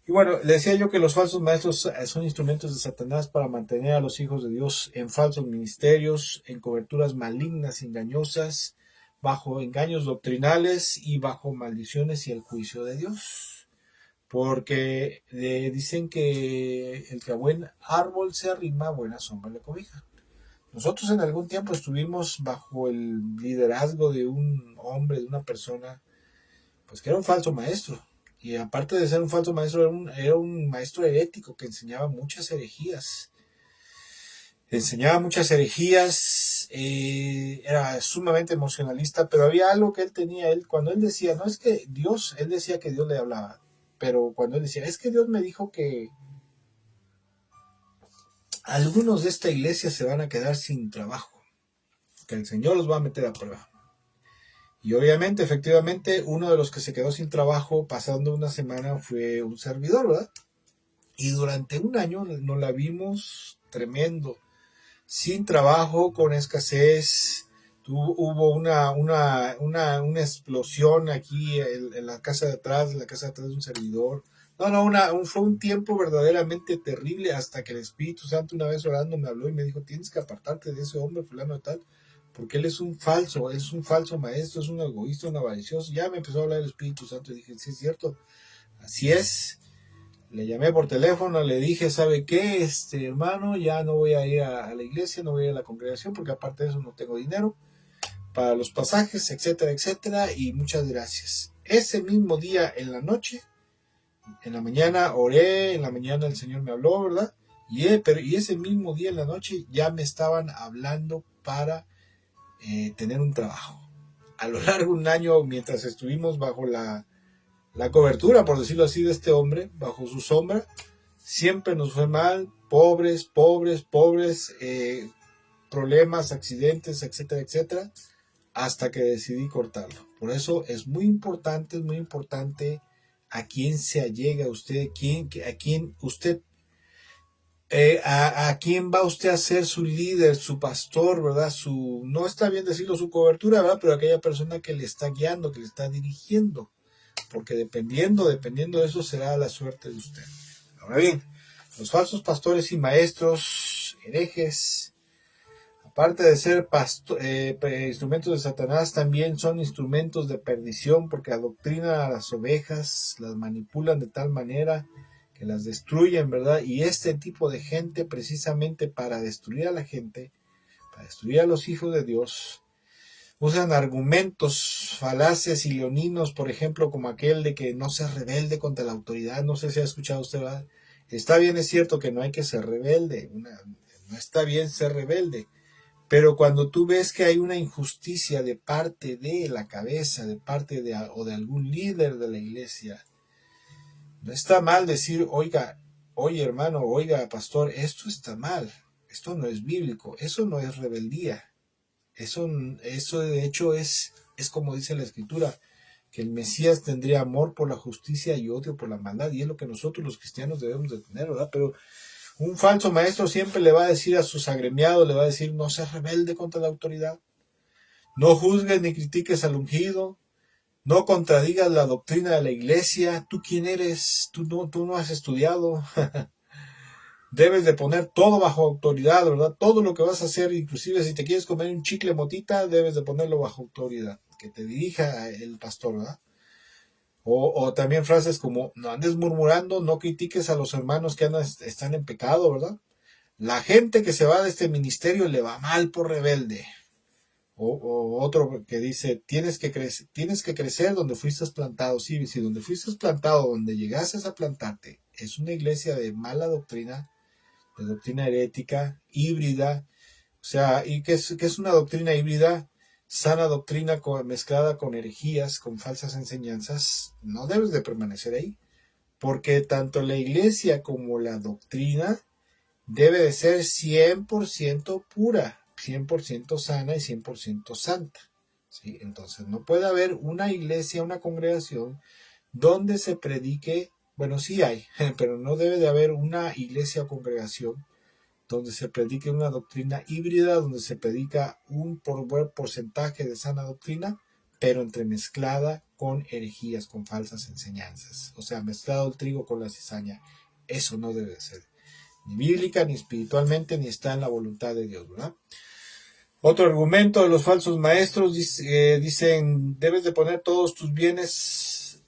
Y bueno, le decía yo que los falsos maestros son instrumentos de Satanás para mantener a los hijos de Dios en falsos ministerios, en coberturas malignas, engañosas, bajo engaños doctrinales y bajo maldiciones y el juicio de Dios. Porque dicen que el que a buen árbol se arrima, buena sombra le cobija. Nosotros en algún tiempo estuvimos bajo el liderazgo de un hombre, de una persona, pues que era un falso maestro. Y aparte de ser un falso maestro, era un maestro herético que enseñaba muchas herejías. Era sumamente emocionalista, pero había algo que él tenía. Cuando él decía, no es que Dios, él decía que Dios le hablaba, pero cuando él decía, es que Dios me dijo que algunos de esta iglesia se van a quedar sin trabajo, que el Señor los va a meter a prueba. Y obviamente, efectivamente, uno de los que se quedó sin trabajo pasando una semana fue un servidor, ¿verdad? Y durante un año nos la vimos tremendo, sin trabajo, con escasez. Hubo una explosión aquí en la casa de atrás, de un servidor. Fue un tiempo verdaderamente terrible hasta que el Espíritu Santo una vez orando me habló y me dijo, tienes que apartarte de ese hombre fulano de tal, porque él es un falso maestro, es un egoísta, un avaricioso. Ya me empezó a hablar el Espíritu Santo y dije, sí es cierto, así es. Le llamé por teléfono, le dije, ¿sabe qué? Hermano, ya no voy a ir a la iglesia, no voy a ir a la congregación, porque aparte de eso no tengo dinero para los pasajes, etcétera, etcétera, y muchas gracias. Ese mismo día en la noche, en la mañana oré, en la mañana el Señor me habló, ¿verdad? Y ese mismo día en la noche ya me estaban hablando para tener un trabajo. A lo largo de un año, mientras estuvimos bajo la cobertura, por decirlo así, de este hombre, bajo su sombra, siempre nos fue mal, pobres, problemas, accidentes, etcétera, etcétera, hasta que decidí cortarlo. Por eso es muy importante a quién se allega usted, a quién va usted a ser su líder, su pastor, ¿verdad? No está bien decirlo su cobertura, ¿verdad? Pero aquella persona que le está guiando, que le está dirigiendo, porque dependiendo de eso será la suerte de usted. Ahora bien, los falsos pastores y maestros, herejes, aparte de ser instrumentos de Satanás, también son instrumentos de perdición, porque adoctrinan a las ovejas, las manipulan de tal manera que las destruyen, ¿verdad? Y este tipo de gente, precisamente para destruir a la gente, para destruir a los hijos de Dios, usan argumentos falaces y leoninos, por ejemplo, como aquel de que no seas rebelde contra la autoridad. No sé si ha escuchado usted, ¿verdad? Está bien, es cierto que no hay que ser rebelde, no está bien ser rebelde, pero cuando tú ves que hay una injusticia de parte de la cabeza, de parte de algún líder de la iglesia, no está mal decir, oye hermano, oiga pastor, esto está mal, esto no es bíblico, eso no es rebeldía. Eso de hecho es como dice la Escritura, que el Mesías tendría amor por la justicia y odio por la maldad, y es lo que nosotros los cristianos debemos de tener, ¿verdad? Pero un falso maestro siempre le va a decir a sus agremiados, le va a decir, no seas rebelde contra la autoridad, no juzgues ni critiques al ungido, no contradigas la doctrina de la iglesia, ¿tú quién eres? Tú no has estudiado. Debes de poner todo bajo autoridad, ¿verdad? Todo lo que vas a hacer, inclusive si te quieres comer un chicle motita, debes de ponerlo bajo autoridad, que te dirija el pastor, ¿verdad? O también frases como, no andes murmurando, no critiques a los hermanos que están en pecado, ¿verdad? La gente que se va de este ministerio le va mal por rebelde. O otro que dice, tienes que crecer donde fuiste plantado. Sí, si donde fuiste plantado, donde llegaste a plantarte, es una iglesia de mala doctrina, de doctrina herética, híbrida. O sea, ¿y qué es una doctrina híbrida? Sana doctrina mezclada con herejías, con falsas enseñanzas. No debes de permanecer ahí, porque tanto la iglesia como la doctrina debe de ser 100% pura, 100% sana y 100% santa. ¿Sí? Entonces no puede haber una iglesia, una congregación donde se predique, bueno, sí hay, pero no debe de haber una iglesia o congregación donde se predique una doctrina híbrida, donde se predica un buen porcentaje de sana doctrina, pero entremezclada con herejías, con falsas enseñanzas. O sea, mezclado el trigo con la cizaña. Eso no debe ser ni bíblica, ni espiritualmente, ni está en la voluntad de Dios, ¿verdad? Otro argumento de los falsos maestros dicen, debes de poner todos tus bienes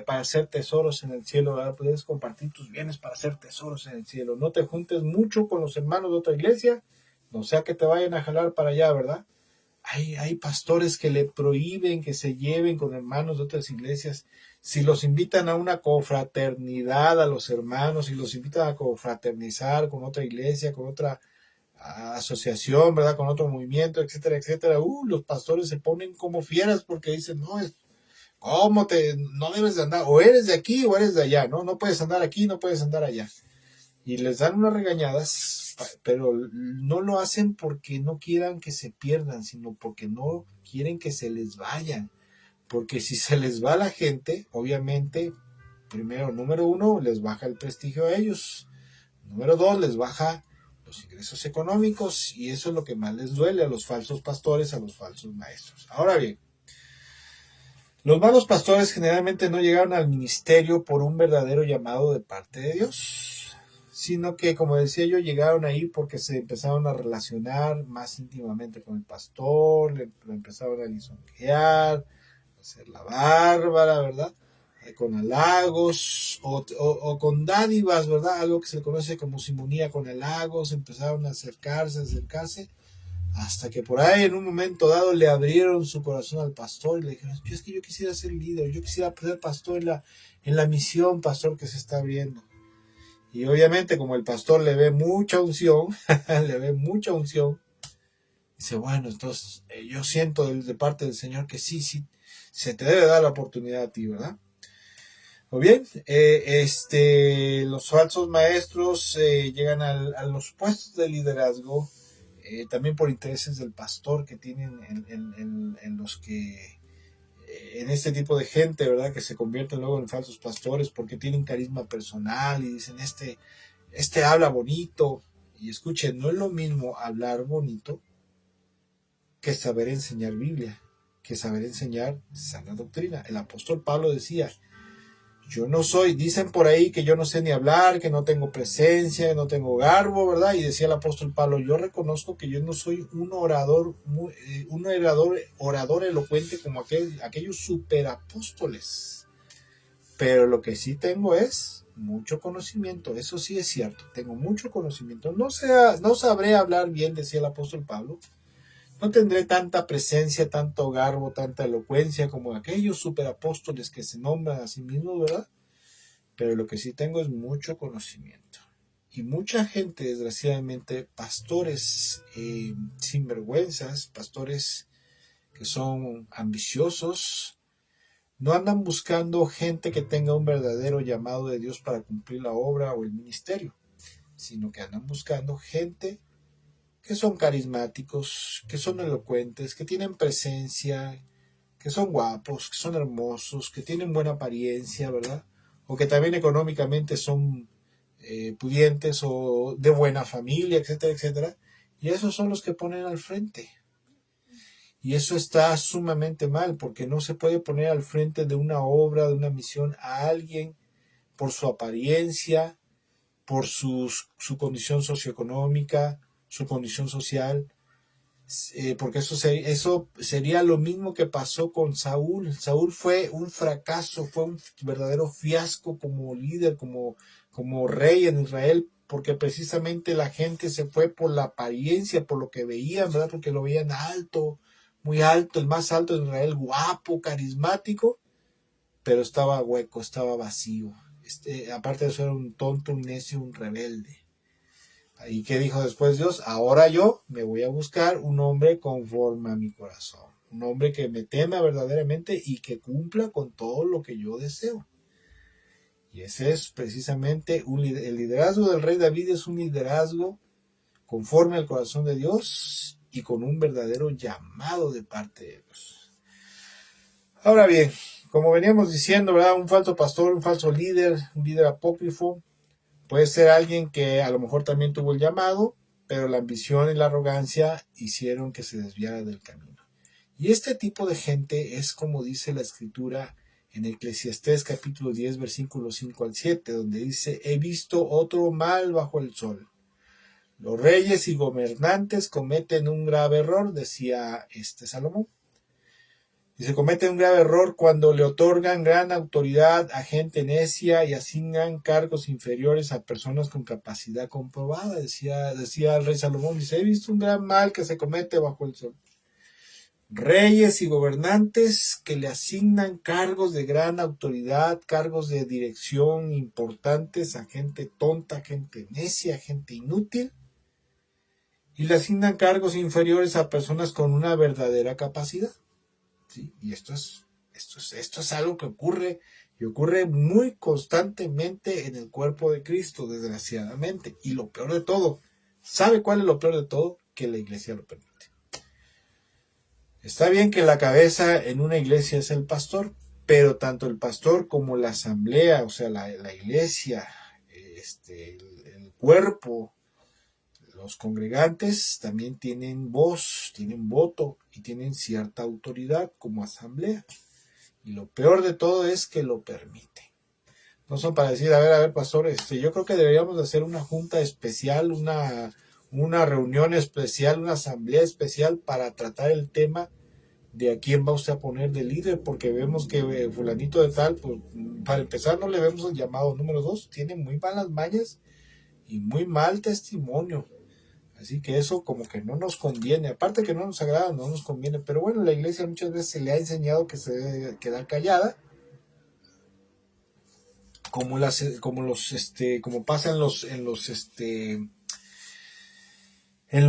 para hacer tesoros en el cielo, ¿verdad? Puedes compartir tus bienes para hacer tesoros en el cielo. No te juntes mucho con los hermanos de otra iglesia, no sea que te vayan a jalar para allá, ¿verdad? Hay pastores que le prohíben que se lleven con hermanos de otras iglesias. Si los invitan a una confraternidad a los hermanos, si los invitan a confraternizar con otra iglesia, con otra asociación, ¿verdad? Con otro movimiento, etcétera, etcétera. Los pastores se ponen como fieras porque dicen, no, no debes de andar, o eres de aquí o eres de allá, ¿no? No puedes andar aquí, no puedes andar allá. Y les dan unas regañadas, pero no lo hacen porque no quieran que se pierdan, sino porque no quieren que se les vayan. Porque si se les va la gente, obviamente, primero, número uno, les baja el prestigio a ellos. Número dos, les baja los ingresos económicos y eso es lo que más les duele a los falsos pastores, a los falsos maestros. Ahora bien, los malos pastores generalmente no llegaron al ministerio por un verdadero llamado de parte de Dios, sino que, como decía yo, llegaron ahí porque se empezaron a relacionar más íntimamente con el pastor, lo empezaron a lisonjear, a hacer la bárbara, ¿verdad? Con halagos o con dádivas, ¿verdad? Algo que se conoce como simonía con halagos, empezaron a acercarse, hasta que por ahí en un momento dado le abrieron su corazón al pastor y le dijeron, es que yo quisiera ser líder, yo quisiera ser pastor en la misión, pastor, que se está abriendo. Y obviamente como el pastor le ve mucha unción, dice, bueno, entonces yo siento de parte del Señor que sí, se te debe dar la oportunidad a ti, ¿verdad? Muy bien, los falsos maestros llegan a los puestos de liderazgo también por intereses del pastor que tienen en los que, en este tipo de gente, ¿verdad? Que se convierten luego en falsos pastores porque tienen carisma personal y dicen, este habla bonito. Y escuchen, no es lo mismo hablar bonito que saber enseñar Biblia, que saber enseñar sana doctrina. El apóstol Pablo decía, yo no soy, dicen por ahí que yo no sé ni hablar, que no tengo presencia, que no tengo garbo, ¿verdad? Y decía el apóstol Pablo, yo reconozco que yo no soy un orador elocuente como aquellos superapóstoles. Pero lo que sí tengo es mucho conocimiento, eso sí es cierto, tengo mucho conocimiento. No sabré hablar bien, decía el apóstol Pablo, no tendré tanta presencia, tanto garbo, tanta elocuencia como aquellos superapóstoles que se nombran a sí mismos, ¿verdad? Pero lo que sí tengo es mucho conocimiento. Y mucha gente, desgraciadamente, pastores sinvergüenzas, pastores que son ambiciosos, no andan buscando gente que tenga un verdadero llamado de Dios para cumplir la obra o el ministerio, sino que andan buscando gente que son carismáticos, que son elocuentes, que tienen presencia, que son guapos, que son hermosos, que tienen buena apariencia, ¿verdad? O que también económicamente son pudientes o de buena familia, etcétera, etcétera. Y esos son los que ponen al frente. Y eso está sumamente mal, porque no se puede poner al frente de una obra, de una misión, a alguien por su apariencia, por su condición socioeconómica, su condición social, porque eso sería lo mismo que pasó con Saúl. Saúl fue un fracaso, fue un verdadero fiasco como líder, como rey en Israel, porque precisamente la gente se fue por la apariencia, por lo que veían, ¿verdad? Porque lo veían alto, muy alto, el más alto de Israel, guapo, carismático, pero estaba hueco, estaba vacío. Aparte de eso era un tonto, un necio, un rebelde. ¿Y qué dijo después Dios? Ahora yo me voy a buscar un hombre conforme a mi corazón. Un hombre que me tema verdaderamente y que cumpla con todo lo que yo deseo. Y ese es precisamente el liderazgo del rey David es un liderazgo conforme al corazón de Dios y con un verdadero llamado de parte de Dios. Ahora bien, como veníamos diciendo, ¿verdad? Un falso pastor, un falso líder, un líder apócrifo, puede ser alguien que a lo mejor también tuvo el llamado, pero la ambición y la arrogancia hicieron que se desviara del camino. Y este tipo de gente es como dice la escritura en Eclesiastés capítulo 10 versículos 5 al 7, donde dice, he visto otro mal bajo el sol, Los reyes y gobernantes cometen un grave error, decía Salomón. Y se comete un grave error cuando le otorgan gran autoridad a gente necia y asignan cargos inferiores a personas con capacidad comprobada, decía el rey Salomón. Dice, he visto un gran mal que se comete bajo el sol. Reyes y gobernantes que le asignan cargos de gran autoridad, cargos de dirección importantes a gente tonta, gente necia, gente inútil, y le asignan cargos inferiores a personas con una verdadera capacidad. ¿Sí? Y esto es algo que ocurre y ocurre muy constantemente en el cuerpo de Cristo, desgraciadamente. Y lo peor de todo, ¿sabe cuál es lo peor de todo? Que la iglesia lo permite. Está bien que la cabeza en una iglesia es el pastor, pero tanto el pastor como la asamblea, o sea, la iglesia, el cuerpo, los congregantes también tienen voz, tienen voto y tienen cierta autoridad como asamblea. Y lo peor de todo es que lo permite. No son para decir, a ver, pastor, yo creo que deberíamos de hacer una junta especial, una reunión especial, una asamblea especial para tratar el tema de a quién va usted a poner de líder, porque vemos que fulanito de tal, pues para empezar no le vemos el llamado. Número 2, tiene muy malas mañas y muy mal testimonio. Así que eso como que no nos conviene, aparte que no nos agrada, no nos conviene, pero bueno, la iglesia muchas veces se le ha enseñado que se debe quedar callada, como pasa en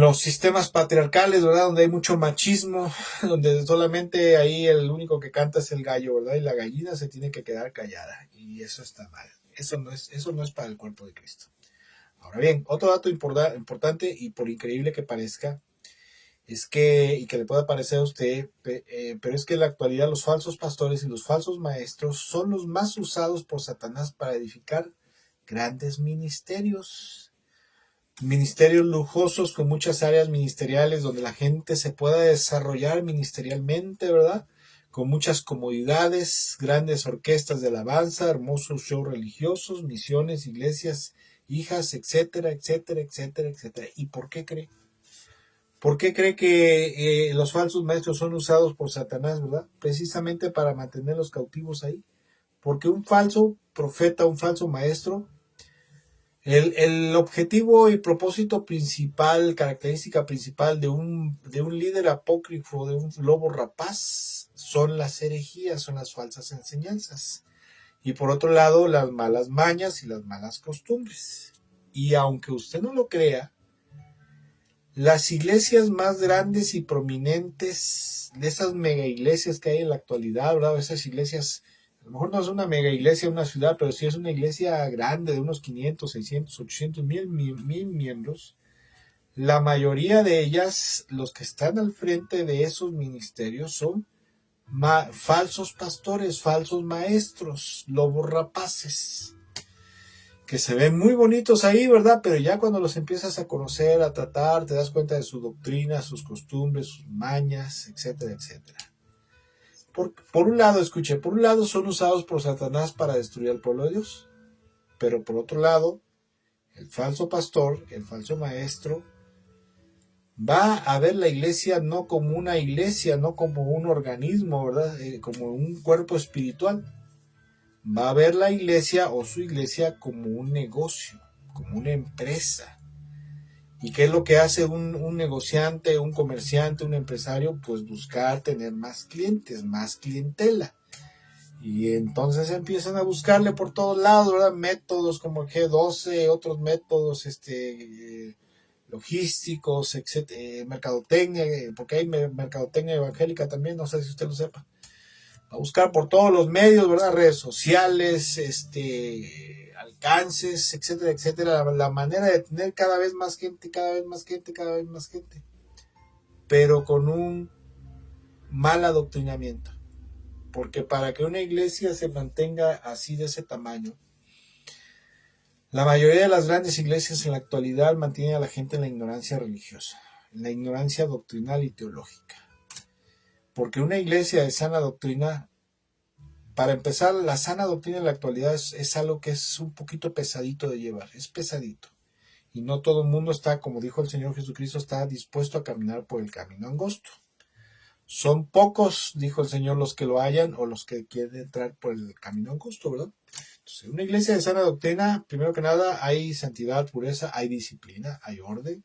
los sistemas patriarcales, ¿verdad? Donde hay mucho machismo, donde solamente ahí el único que canta es el gallo, ¿verdad? Y la gallina se tiene que quedar callada, y eso está mal. Eso no es para el cuerpo de Cristo. Ahora bien, otro dato importante y por increíble que parezca, es que, y que le pueda parecer a usted, pero es que en la actualidad los falsos pastores y los falsos maestros son los más usados por Satanás para edificar grandes ministerios. Ministerios lujosos con muchas áreas ministeriales donde la gente se pueda desarrollar ministerialmente, ¿verdad? Con muchas comodidades, grandes orquestas de alabanza, hermosos shows religiosos, misiones, iglesias, hijas, etcétera, etcétera, etcétera, etcétera. ¿Y por qué cree? ¿Por qué cree que los falsos maestros son usados por Satanás, verdad? Precisamente para mantenerlos cautivos ahí. Porque un falso profeta, un falso maestro, el objetivo y propósito principal, característica principal de un líder apócrifo, de un lobo rapaz, son las herejías, son las falsas enseñanzas. Y por otro lado, las malas mañas y las malas costumbres. Y aunque usted no lo crea, las iglesias más grandes y prominentes, de esas mega iglesias que hay en la actualidad, ¿verdad? Esas iglesias, a lo mejor no es una mega iglesia en una ciudad, pero sí es una iglesia grande de unos 500, 600, 800, mil miembros. La mayoría de ellas, los que están al frente de esos ministerios son falsos pastores, falsos maestros, lobos rapaces, que se ven muy bonitos ahí, ¿verdad? Pero ya cuando los empiezas a conocer, a tratar, te das cuenta de su doctrina, sus costumbres, sus mañas, etcétera, etcétera. Por un lado, escuche, por un lado son usados por Satanás para destruir al pueblo de Dios, pero por otro lado, el falso pastor, el falso maestro, va a ver la iglesia no como una iglesia, no como un organismo, ¿verdad? Como un cuerpo espiritual. Va a ver la iglesia o su iglesia como un negocio, como una empresa. ¿Y qué es lo que hace un negociante, un comerciante, un empresario? Pues buscar tener más clientes, más clientela. Y entonces empiezan a buscarle por todos lados, ¿verdad? Métodos como el G12, otros métodos logísticos, etcétera, mercadotecnia, porque hay mercadotecnia evangélica también, no sé si usted lo sepa. A buscar por todos los medios, ¿verdad? Redes sociales, alcances, etcétera, etcétera. La manera de tener cada vez más gente, cada vez más gente, cada vez más gente. Pero con un mal adoctrinamiento. Porque para que una iglesia se mantenga así de ese tamaño, la mayoría de las grandes iglesias en la actualidad mantienen a la gente en la ignorancia religiosa, en la ignorancia doctrinal y teológica. Porque una iglesia de sana doctrina, para empezar, la sana doctrina en la actualidad es algo que es un poquito pesadito de llevar, es pesadito. Y no todo el mundo está, como dijo el Señor Jesucristo, está dispuesto a caminar por el camino angosto. Son pocos, dijo el Señor, los que lo hallan o los que quieren entrar por el camino angosto, ¿verdad? Entonces, en una iglesia de sana doctrina, primero que nada, hay santidad, pureza, hay disciplina, hay orden,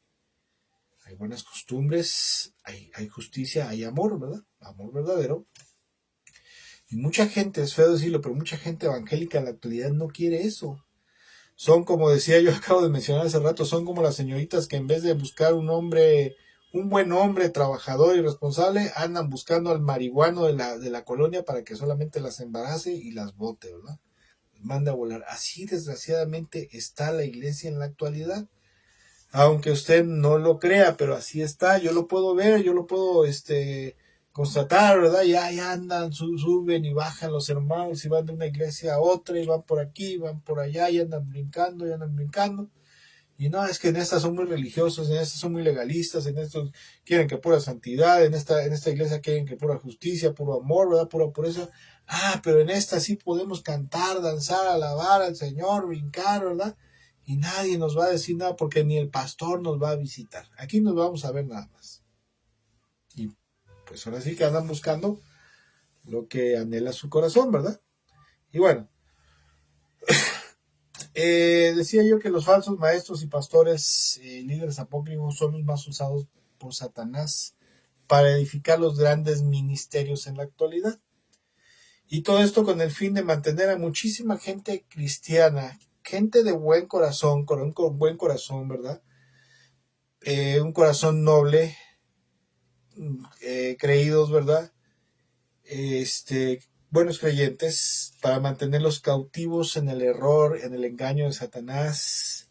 hay buenas costumbres, hay justicia, hay amor, ¿verdad? Amor verdadero. Y mucha gente, es feo decirlo, pero mucha gente evangélica en la actualidad no quiere eso. Son, como decía yo, acabo de mencionar hace rato, son como las señoritas que en vez de buscar un hombre, un buen hombre, trabajador y responsable, andan buscando al marihuano de la colonia para que solamente las embarace y las bote, ¿verdad? Manda a volar. Así desgraciadamente está la iglesia en la actualidad. Aunque usted no lo crea, pero así está. Yo lo puedo ver, yo lo puedo constatar, ¿verdad? Ya andan, suben y bajan los hermanos y van de una iglesia a otra y van por aquí, van por allá y andan brincando y andan brincando. Y no, es que en estas son muy religiosos, en estas son muy legalistas, en estos quieren que pura santidad, en esta iglesia quieren que pura justicia, puro amor, ¿verdad? Pura pureza. Ah, pero en esta sí podemos cantar, danzar, alabar al Señor, brincar, ¿verdad? Y nadie nos va a decir nada porque ni el pastor nos va a visitar. Aquí nos vamos a ver nada más. Y pues ahora sí que andan buscando lo que anhela su corazón, ¿verdad? Y bueno, decía yo que los falsos maestros y pastores, líderes apócrifos, son los más usados por Satanás para edificar los grandes ministerios en la actualidad. Y todo esto con el fin de mantener a muchísima gente cristiana, gente de buen corazón, con un buen corazón, ¿verdad? Un corazón noble, creídos, ¿verdad? Buenos creyentes, para mantenerlos cautivos en el error, en el engaño de Satanás,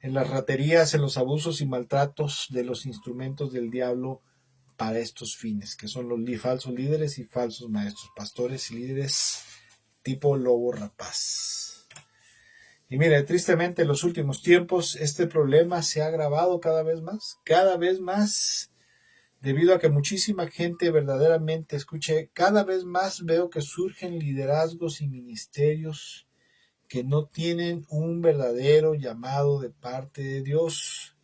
en las raterías, en los abusos y maltratos de los instrumentos del diablo para estos fines, que son los falsos líderes y falsos maestros, pastores y líderes tipo lobo rapaz. Y mire, tristemente en los últimos tiempos este problema se ha agravado cada vez más, debido a que muchísima gente verdaderamente, escuche, cada vez más veo que surgen liderazgos y ministerios que no tienen un verdadero llamado de parte de Dios,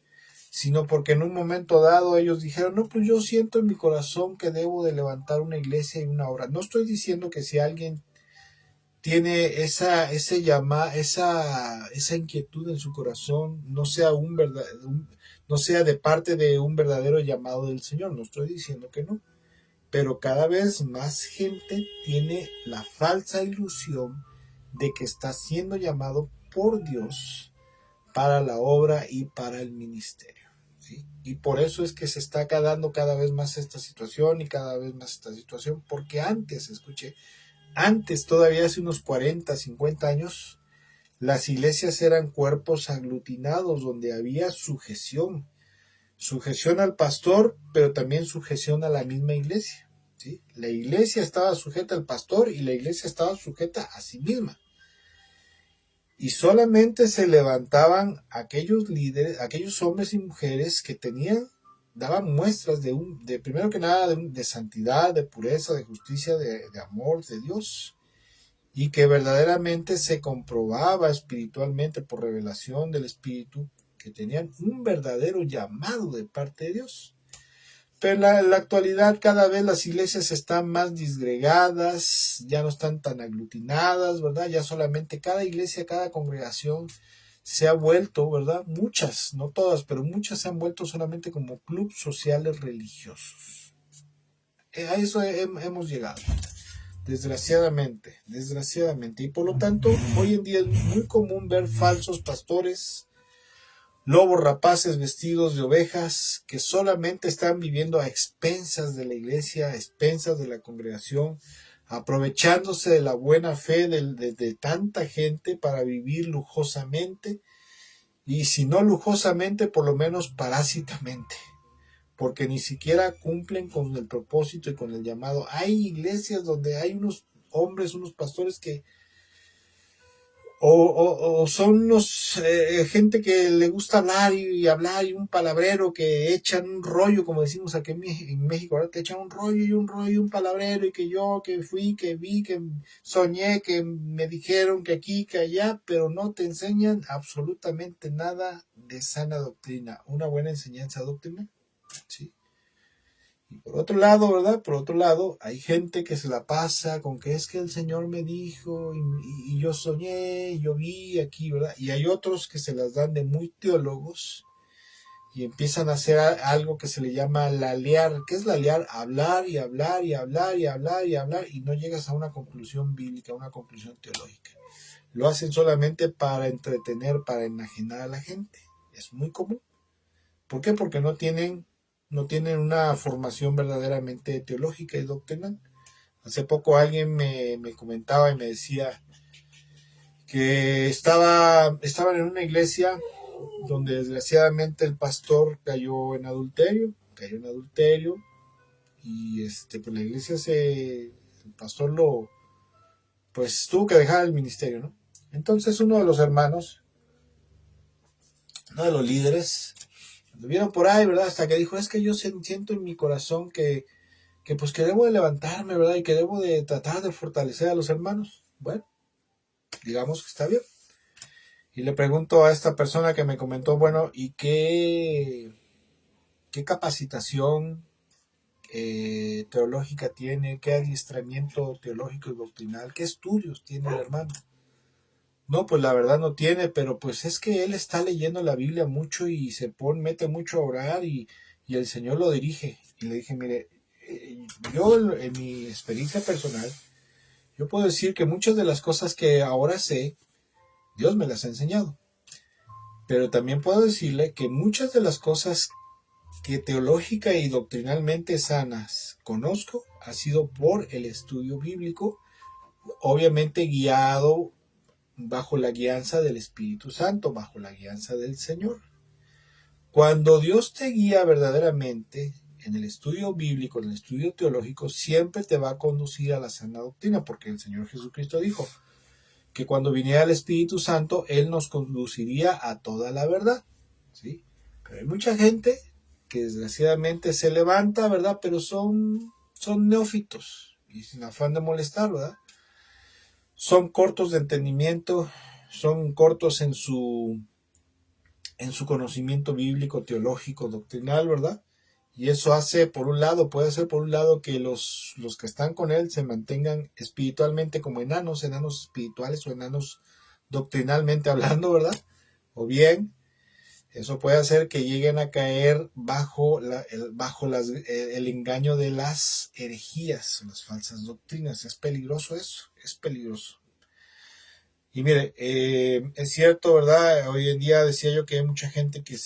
sino porque en un momento dado ellos dijeron, no, pues yo siento en mi corazón que debo de levantar una iglesia y una obra. No estoy diciendo que si alguien tiene esa inquietud en su corazón, no sea no sea de parte de un verdadero llamado del Señor, no estoy diciendo que no, pero cada vez más gente tiene la falsa ilusión de que está siendo llamado por Dios para la obra y para el ministerio, ¿sí? Y por eso es que se está dando cada vez más esta situación y cada vez más esta situación, porque antes, todavía hace unos 40, 50 años, las iglesias eran cuerpos aglutinados donde había sujeción al pastor, pero también sujeción a la misma iglesia, ¿sí? La iglesia estaba sujeta al pastor y la iglesia estaba sujeta a sí misma. Y solamente se levantaban aquellos líderes, aquellos hombres y mujeres que daban muestras de primero que nada, de santidad, de pureza, de justicia, de amor de Dios, y que verdaderamente se comprobaba espiritualmente por revelación del Espíritu que tenían un verdadero llamado de parte de Dios. Pero en la actualidad cada vez las iglesias están más disgregadas, ya no están tan aglutinadas, ¿verdad? Ya solamente cada iglesia, cada congregación se ha vuelto, ¿verdad? Muchas, no todas, pero muchas se han vuelto solamente como clubes sociales religiosos. A eso hemos llegado. Desgraciadamente. Y por lo tanto, hoy en día es muy común ver falsos pastores, lobos rapaces vestidos de ovejas, que solamente están viviendo a expensas de la iglesia, a expensas de la congregación, aprovechándose de la buena fe de tanta gente para vivir lujosamente, y si no lujosamente, por lo menos parásitamente, porque ni siquiera cumplen con el propósito y con el llamado. Hay iglesias donde hay unos hombres, unos pastores que o son unos gente que le gusta hablar y hablar y un palabrero que echan un rollo, como decimos aquí en México, ahora te echan un rollo y un rollo y un palabrero y que yo, que fui, que vi, que soñé, que me dijeron que aquí, que allá, pero no te enseñan absolutamente nada de sana doctrina, una buena enseñanza doctrinal, ¿sí? Y por otro lado, ¿verdad? Por otro lado, hay gente que se la pasa con que es que el Señor me dijo y yo soñé, y yo vi aquí, ¿verdad? Y hay otros que se las dan de muy teólogos y empiezan a hacer algo que se le llama lalear. ¿Qué es lalear? Hablar y hablar y hablar y hablar y hablar y no llegas a una conclusión bíblica, a una conclusión teológica. Lo hacen solamente para entretener, para enajenar a la gente. Es muy común. ¿Por qué? Porque no tienen una formación verdaderamente teológica y doctrinal. Hace poco alguien me comentaba y me decía que estaban en una iglesia donde desgraciadamente el pastor cayó en adulterio y pues la iglesia el pastor pues tuvo que dejar el ministerio, ¿no? Entonces uno de los hermanos, uno de los líderes, lo vieron por ahí, ¿verdad? Hasta que dijo, es que yo siento en mi corazón que pues que debo de levantarme, ¿verdad? Y que debo de tratar de fortalecer a los hermanos. Bueno, digamos que está bien. Y le pregunto a esta persona que me comentó, bueno, ¿y qué capacitación teológica tiene? ¿Qué adiestramiento teológico y doctrinal? ¿Qué estudios tiene el hermano? No, pues la verdad no tiene, pero pues es que él está leyendo la Biblia mucho y mete mucho a orar y el Señor lo dirige. Y le dije, mire, yo en mi experiencia personal, yo puedo decir que muchas de las cosas que ahora sé, Dios me las ha enseñado. Pero también puedo decirle que muchas de las cosas que teológica y doctrinalmente sanas conozco ha sido por el estudio bíblico, obviamente guiado bajo la guianza del Espíritu Santo, bajo la guianza del Señor. Cuando Dios te guía verdaderamente en el estudio bíblico, en el estudio teológico, siempre te va a conducir a la sana doctrina, porque el Señor Jesucristo dijo que cuando viniera el Espíritu Santo, Él nos conduciría a toda la verdad, ¿sí? Pero hay mucha gente que desgraciadamente se levanta, ¿verdad? Pero son neófitos y sin afán de molestar, ¿verdad? Son cortos de entendimiento, son cortos en su conocimiento bíblico, teológico, doctrinal, ¿verdad? Y eso puede hacer por un lado que los que están con él se mantengan espiritualmente como enanos espirituales o enanos doctrinalmente hablando, ¿verdad? O bien, eso puede hacer que lleguen a caer bajo el engaño de las herejías, las falsas doctrinas. Es peligroso eso, es peligroso. Y mire, es cierto, ¿verdad? Hoy en día decía yo que hay mucha gente que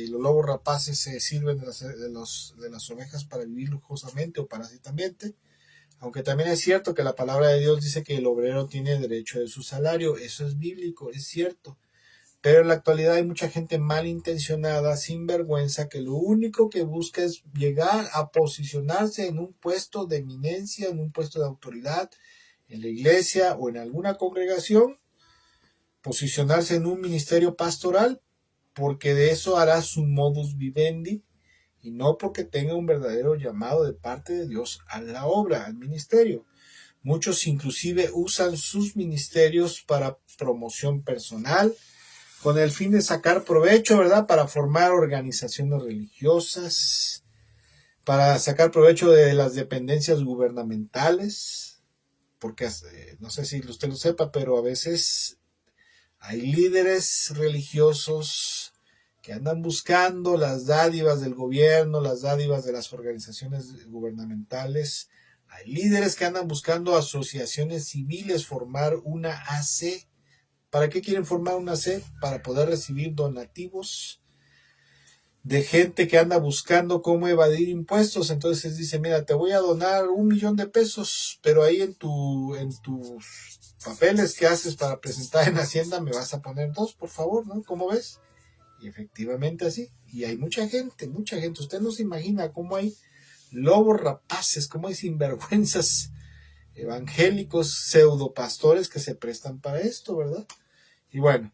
los lobos rapaces se sirven de las ovejas para vivir lujosamente o parasitamente. Aunque también es cierto que la palabra de Dios dice que el obrero tiene derecho de su salario. Eso es bíblico, es cierto. Pero en la actualidad hay mucha gente malintencionada, sin vergüenza, que lo único que busca es llegar a posicionarse en un puesto de eminencia, en un puesto de autoridad, en la iglesia o en alguna congregación, posicionarse en un ministerio pastoral, porque de eso hará su modus vivendi y no porque tenga un verdadero llamado de parte de Dios a la obra, al ministerio. Muchos inclusive usan sus ministerios para promoción personal, con el fin de sacar provecho, ¿verdad? Para formar organizaciones religiosas, para sacar provecho de las dependencias gubernamentales, porque no sé si usted lo sepa, pero a veces hay líderes religiosos que andan buscando las dádivas del gobierno, las dádivas de las organizaciones gubernamentales. Hay líderes que andan buscando asociaciones civiles, formar una AC. ¿Para qué quieren formar una AC? Para poder recibir donativos de gente que anda buscando cómo evadir impuestos. Entonces dice, mira, te voy a donar 1,000,000 de pesos, pero ahí en tus papeles que haces para presentar en Hacienda me vas a poner 2, por favor, ¿no? ¿Cómo ves? Y efectivamente así. Y hay mucha gente. Usted no se imagina cómo hay lobos rapaces, cómo hay sinvergüenzas evangélicos, pseudopastores que se prestan para esto, ¿verdad? Y bueno,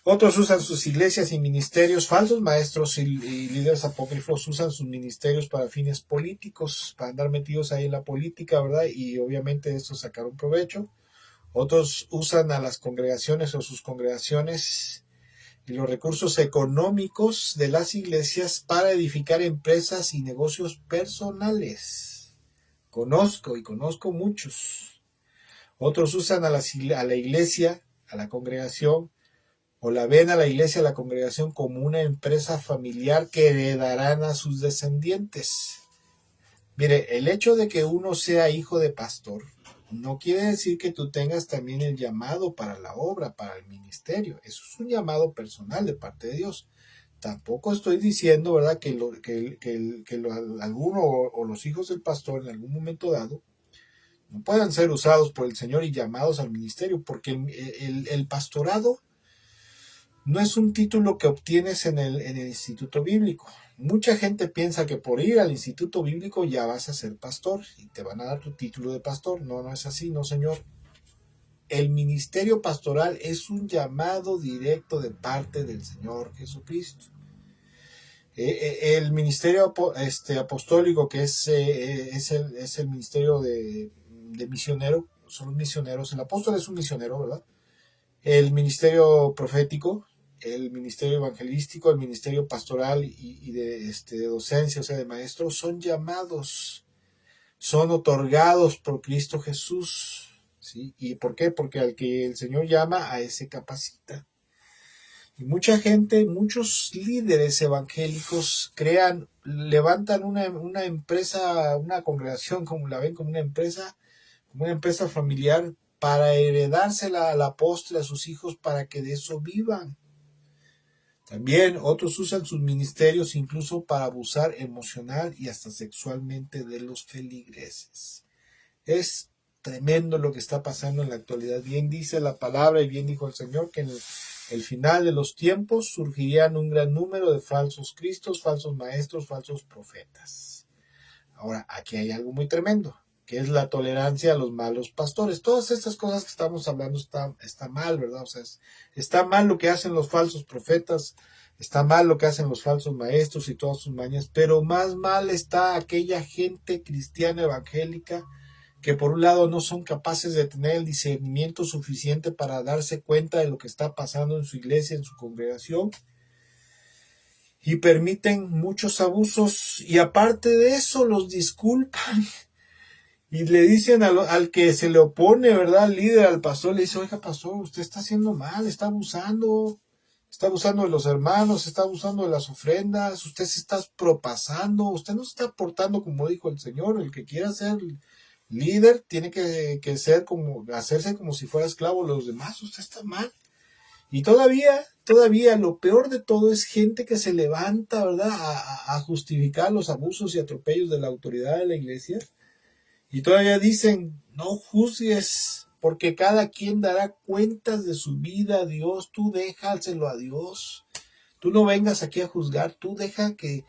otros usan sus iglesias y ministerios, falsos maestros y líderes apócrifos usan sus ministerios para fines políticos, para andar metidos ahí en la política, ¿verdad? Y obviamente de esto sacar un provecho. Otros usan a las congregaciones o sus congregaciones y los recursos económicos de las iglesias para edificar empresas y negocios personales. Conozco muchos. Otros usan a la iglesia, a la congregación, o la ven a la iglesia, a la congregación como una empresa familiar que heredarán a sus descendientes. Mire, el hecho de que uno sea hijo de pastor no quiere decir que tú tengas también el llamado para la obra, para el ministerio. Eso es un llamado personal de parte de Dios. Tampoco estoy diciendo, ¿verdad?, alguno o los hijos del pastor en algún momento dado no puedan ser usados por el Señor y llamados al ministerio, porque el pastorado no es un título que obtienes en el instituto bíblico. Mucha gente piensa que por ir al instituto bíblico ya vas a ser pastor y te van a dar tu título de pastor. No, no es así, no señor. El ministerio pastoral es un llamado directo de parte del Señor Jesucristo. El ministerio apostólico, que es el ministerio de misionero, son los misioneros. El apóstol es un misionero, ¿verdad? El ministerio profético, el ministerio evangelístico, el ministerio pastoral y de docencia, o sea, de maestros, son llamados, son otorgados por Cristo Jesús, ¿sí? ¿Y por qué? Porque al que el Señor llama, a ese capacita. Y mucha gente, muchos líderes evangélicos levantan una empresa, una congregación, como la ven, como una empresa familiar, para heredársela al apóstol, a sus hijos, para que de eso vivan. También otros usan sus ministerios incluso para abusar emocional y hasta sexualmente de los feligreses. Es tremendo lo que está pasando en la actualidad. Bien dice la palabra y bien dijo el Señor que en el final de los tiempos surgirían un gran número de falsos cristos, falsos maestros, falsos profetas. Ahora, aquí hay algo muy tremendo, que es la tolerancia a los malos pastores. Todas estas cosas que estamos hablando está mal, ¿verdad? O sea, está mal lo que hacen los falsos profetas, está mal lo que hacen los falsos maestros y todas sus mañas, pero más mal está aquella gente cristiana evangélica que por un lado no son capaces de tener el discernimiento suficiente para darse cuenta de lo que está pasando en su iglesia, en su congregación, y permiten muchos abusos, y aparte de eso los disculpan y le dicen al que se le opone, ¿verdad? Al líder, al pastor, le dice: oiga, pastor, usted está haciendo mal, está abusando de los hermanos, está abusando de las ofrendas, usted se está propasando, usted no se está portando como dijo el Señor. El que quiera ser líder tiene que hacerse como si fuera esclavo de los demás. Usted está mal. Y todavía lo peor de todo es gente que se levanta, ¿verdad?, a justificar los abusos y atropellos de la autoridad de la iglesia. Y todavía dicen: no juzgues, porque cada quien dará cuentas de su vida a Dios. Tú déjaselo a Dios. Tú no vengas aquí a juzgar. Tú deja que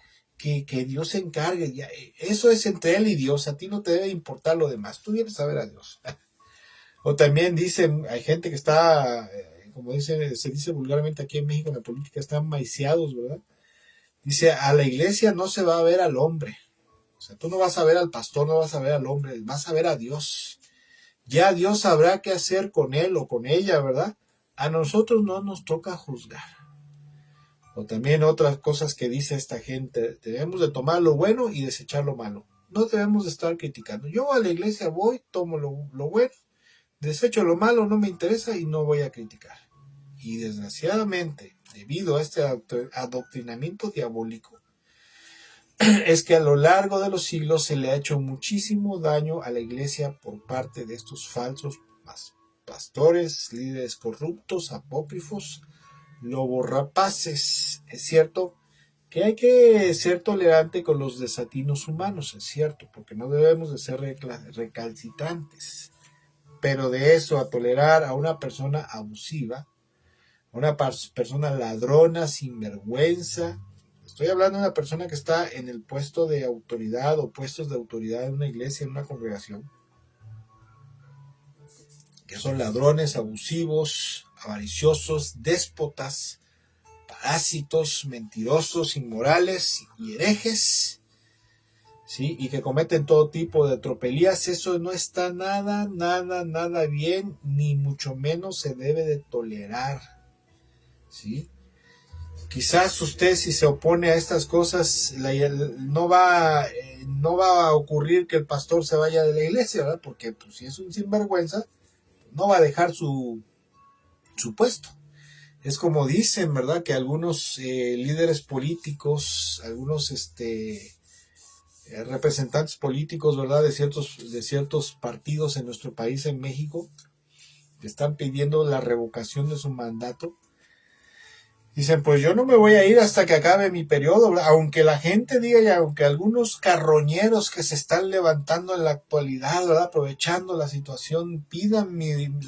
Dios se encargue. Ya, eso es entre él y Dios. A ti no te debe importar lo demás. Tú vienes a ver a Dios. O también dicen, hay gente que está, como se dice vulgarmente aquí en México en la política, están maiciados, ¿verdad? Dice: a la iglesia no se va a ver al hombre. O sea, tú no vas a ver al pastor, no vas a ver al hombre, vas a ver a Dios. Ya Dios sabrá qué hacer con él o con ella, ¿verdad? A nosotros no nos toca juzgar. O también otras cosas que dice esta gente: debemos de tomar lo bueno y desechar lo malo. No debemos de estar criticando. Yo a la iglesia voy, tomo lo bueno, desecho lo malo, no me interesa y no voy a criticar. Y desgraciadamente, debido a este adoctrinamiento diabólico, es que a lo largo de los siglos se le ha hecho muchísimo daño a la iglesia por parte de estos falsos pastores, líderes corruptos, apócrifos, lobos rapaces. Es cierto que hay que ser tolerante con los desatinos humanos, es cierto, porque no debemos de ser recalcitrantes. Pero de eso a tolerar a una persona abusiva, a una persona ladrona, sinvergüenza. Estoy hablando de una persona que está en el puesto de autoridad o puestos de autoridad en una iglesia, en una congregación. que son ladrones, abusivos, avariciosos, déspotas, parásitos, mentirosos, inmorales y herejes, ¿sí? Y que cometen todo tipo de tropelías. Eso no está nada bien, ni mucho menos se debe de tolerar, ¿sí? Quizás usted, si se opone a estas cosas, no va a ocurrir que el pastor se vaya de la iglesia, ¿verdad? Porque pues, si es un sinvergüenza, no va a dejar su puesto. Es como dicen, ¿verdad? Que algunos líderes políticos, algunos representantes políticos, ¿verdad? De ciertos partidos en nuestro país, en México, están pidiendo la revocación de su mandato. Dicen, pues yo no me voy a ir hasta que acabe mi periodo, ¿verdad? Aunque la gente diga, y aunque algunos carroñeros que se están levantando en la actualidad, ¿verdad? Aprovechando la situación, pidan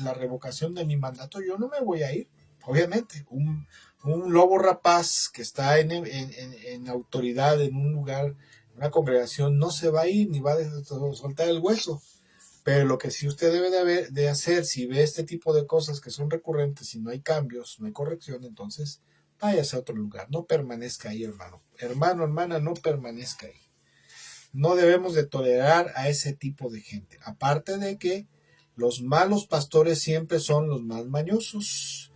la revocación de mi mandato, yo no me voy a ir. Obviamente, un lobo rapaz que está en autoridad en un lugar, una congregación, no se va a ir ni va a soltar el hueso. Pero lo que sí usted debe de hacer, si ve este tipo de cosas que son recurrentes y no hay cambios, no hay corrección, entonces váyase a otro lugar, no permanezca ahí, hermano. Hermano, hermana, no permanezca ahí. No debemos de tolerar a ese tipo de gente. Aparte de que los malos pastores siempre son los más mañosos.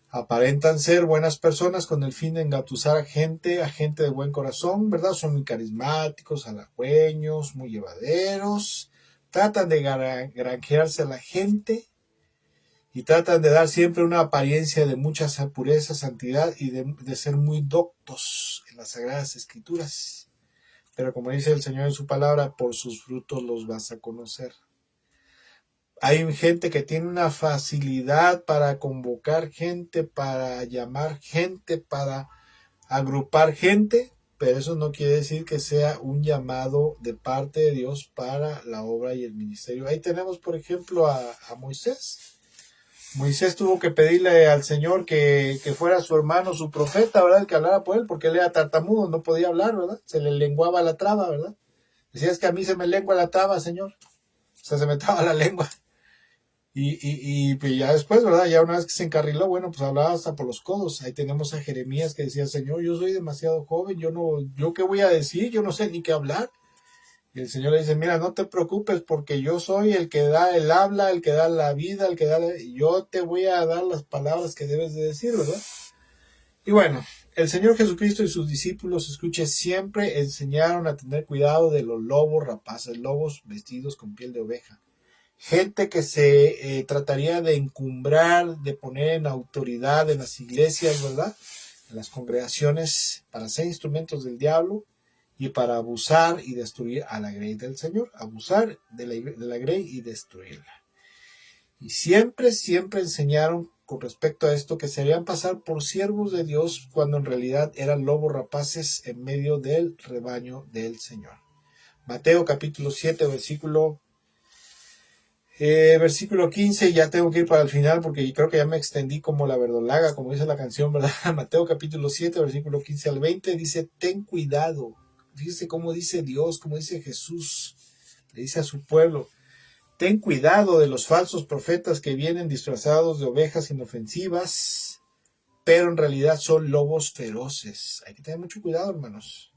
Aparentan ser buenas personas con el fin de engatusar a gente de buen corazón, ¿verdad? Son muy carismáticos, halagüeños, muy llevaderos. Tratan de granjearse a la gente y tratan de dar siempre una apariencia de mucha pureza, santidad y de ser muy doctos en las Sagradas Escrituras. Pero como dice el Señor en su palabra, por sus frutos los vas a conocer. Hay gente que tiene una facilidad para convocar gente, para llamar gente, para agrupar gente, pero eso no quiere decir que sea un llamado de parte de Dios para la obra y el ministerio. Ahí tenemos, por ejemplo, a Moisés. Moisés tuvo que pedirle al Señor que fuera su hermano, su profeta, ¿verdad? El que hablara por él, porque él era tartamudo, no podía hablar, ¿verdad? Se le lenguaba la traba, ¿verdad? Decía, es que a mí se me lengua la traba, Señor. O sea, se me traba la lengua. Y pues ya después, ¿verdad? Ya una vez que se encarriló, bueno, pues hablaba hasta por los codos. Ahí tenemos a Jeremías que decía, Señor, yo soy demasiado joven, yo qué voy a decir, yo no sé ni qué hablar. Y el Señor le dice, mira, no te preocupes porque yo soy el que da el habla, el que da la vida, yo te voy a dar las palabras que debes de decir, ¿verdad? Y bueno, el Señor Jesucristo y sus discípulos, escuche, siempre enseñaron a tener cuidado de los lobos rapaces, lobos vestidos con piel de oveja. Gente que se trataría de encumbrar, de poner en autoridad en las iglesias, ¿verdad? En las congregaciones, para ser instrumentos del diablo y para abusar y destruir a la grey del Señor, abusar de la grey y destruirla. Y siempre enseñaron con respecto a esto que se harían pasar por siervos de Dios cuando en realidad eran lobos rapaces en medio del rebaño del Señor. Mateo capítulo 7, versículo 15, ya tengo que ir para el final porque creo que ya me extendí como la verdolaga, como dice la canción, ¿verdad? Mateo capítulo 7, versículo 15 al 20, dice, ten cuidado. Fíjese cómo dice Dios, cómo dice Jesús, le dice a su pueblo, ten cuidado de los falsos profetas que vienen disfrazados de ovejas inofensivas, pero en realidad son lobos feroces. Hay que tener mucho cuidado, hermanos.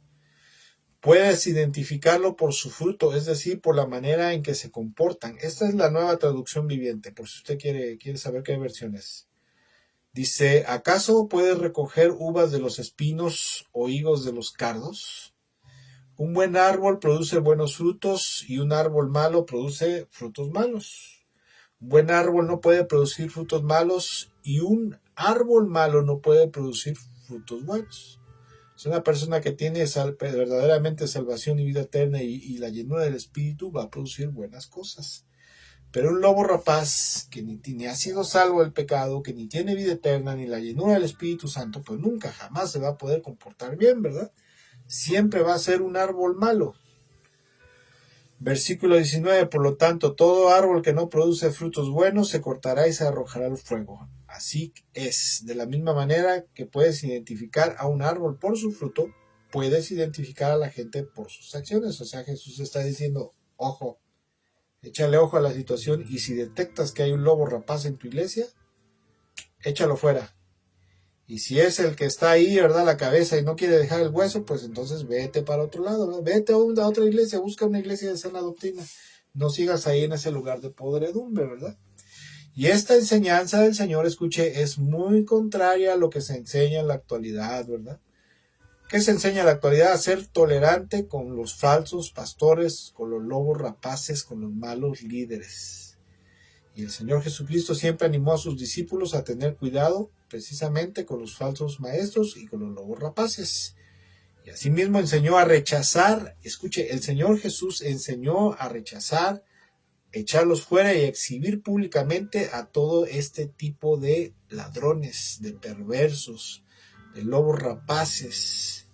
Puedes identificarlo por su fruto, es decir, por la manera en que se comportan. Esta es la nueva traducción viviente, por si usted quiere saber qué versión es. Dice, ¿acaso puedes recoger uvas de los espinos o higos de los cardos? Un buen árbol produce buenos frutos y un árbol malo produce frutos malos. Un buen árbol no puede producir frutos malos y un árbol malo no puede producir frutos buenos. Es una persona que tiene verdaderamente salvación y vida eterna y la llenura del Espíritu va a producir buenas cosas. Pero un lobo rapaz que ni ha sido salvo del pecado, que ni tiene vida eterna, ni la llenura del Espíritu Santo, pues nunca, jamás se va a poder comportar bien, ¿verdad? Siempre va a ser un árbol malo. Versículo 19, por lo tanto, todo árbol que no produce frutos buenos se cortará y se arrojará al fuego. Así es, de la misma manera que puedes identificar a un árbol por su fruto, puedes identificar a la gente por sus acciones. O sea, Jesús está diciendo, ojo, Échale ojo a la situación y si detectas que hay un lobo rapaz en tu iglesia, échalo fuera. Y si es el que está ahí, ¿verdad? La cabeza y no quiere dejar el hueso, pues entonces vete para otro lado, ¿verdad? Vete a otra iglesia, busca una iglesia de sana doctrina. No sigas ahí en ese lugar de podredumbre, ¿verdad? Y esta enseñanza del Señor, escuche, es muy contraria a lo que se enseña en la actualidad, ¿verdad? ¿Qué se enseña en la actualidad? A ser tolerante con los falsos pastores, con los lobos rapaces, con los malos líderes. Y el Señor Jesucristo siempre animó a sus discípulos a tener cuidado precisamente con los falsos maestros y con los lobos rapaces. Y asimismo enseñó a rechazar, escuche, el Señor Jesús enseñó a rechazar, echarlos fuera y exhibir públicamente a todo este tipo de ladrones, de perversos, de lobos rapaces,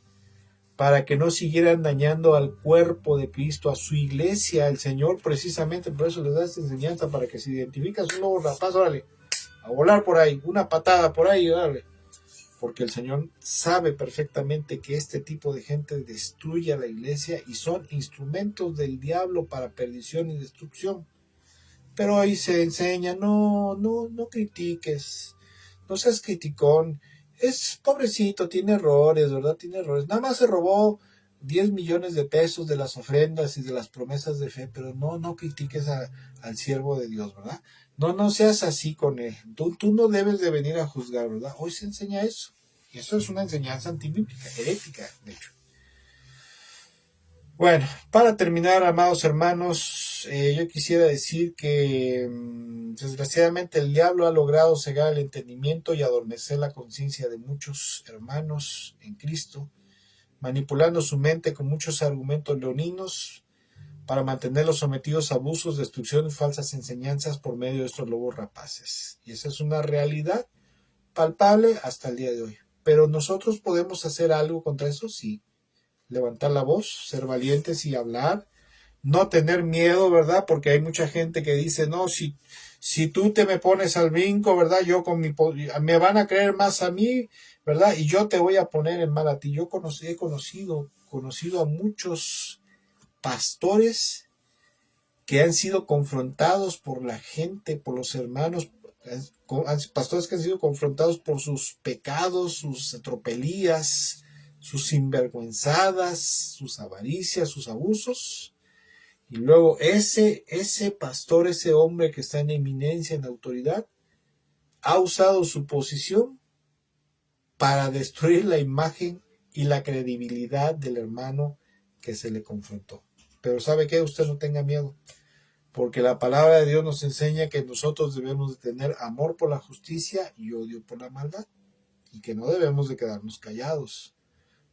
para que no siguieran dañando al cuerpo de Cristo, a su iglesia. El Señor precisamente por eso les da esta enseñanza, para que si identificas un lobo rapaz, órale, a volar por ahí, una patada por ahí, órale. Porque el Señor sabe perfectamente que este tipo de gente destruye a la iglesia y son instrumentos del diablo para perdición y destrucción. Pero ahí se enseña, no critiques, no seas criticón. Es pobrecito, tiene errores, ¿verdad? Tiene errores. Nada más se robó 10 millones de pesos de las ofrendas y de las promesas de fe, pero no critiques al siervo de Dios, ¿verdad? No seas así con él. Tú no debes de venir a juzgar, ¿verdad? Hoy se enseña eso. Y eso es una enseñanza antibíblica, herética, de hecho. Bueno, para terminar, amados hermanos, yo quisiera decir que desgraciadamente el diablo ha logrado cegar el entendimiento y adormecer la conciencia de muchos hermanos en Cristo, manipulando su mente con muchos argumentos leoninos para mantenerlos sometidos a abusos, destrucción y falsas enseñanzas por medio de estos lobos rapaces. Y esa es una realidad palpable hasta el día de hoy. Pero nosotros podemos hacer algo contra eso, sí. Levantar la voz, ser valientes y hablar, no tener miedo, ¿verdad? Porque hay mucha gente que dice, no, si tú te me pones al brinco, ¿verdad? Yo me van a creer más a mí, ¿verdad? Y yo te voy a poner en mal a ti. Yo he conocido a muchos pastores que han sido confrontados por la gente, por los hermanos, pastores que han sido confrontados por sus pecados, sus tropelías, sus sinvergüenzadas, sus avaricias, sus abusos. Y luego ese pastor, ese hombre que está en eminencia, en autoridad, ha usado su posición para destruir la imagen y la credibilidad del hermano que se le confrontó. Pero ¿sabe qué? Usted no tenga miedo, porque la palabra de Dios nos enseña que nosotros debemos de tener amor por la justicia y odio por la maldad, y que no debemos de quedarnos callados,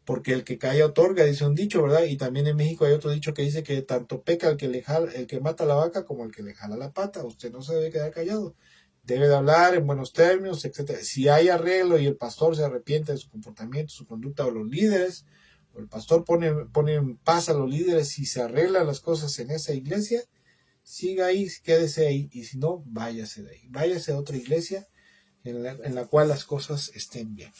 porque el que calla otorga, dice un dicho, ¿verdad? Y también en México hay otro dicho que dice que tanto peca el que mata la vaca como el que le jala la pata. Usted no se debe quedar callado, debe de hablar en buenos términos, etcétera. Si hay arreglo y el pastor se arrepiente de su comportamiento, su conducta, o los líderes, o el pastor pone en paz a los líderes y se arreglan las cosas en esa iglesia, siga ahí, quédese ahí, y si no, váyase de ahí, váyase a otra iglesia en la cual las cosas estén bien.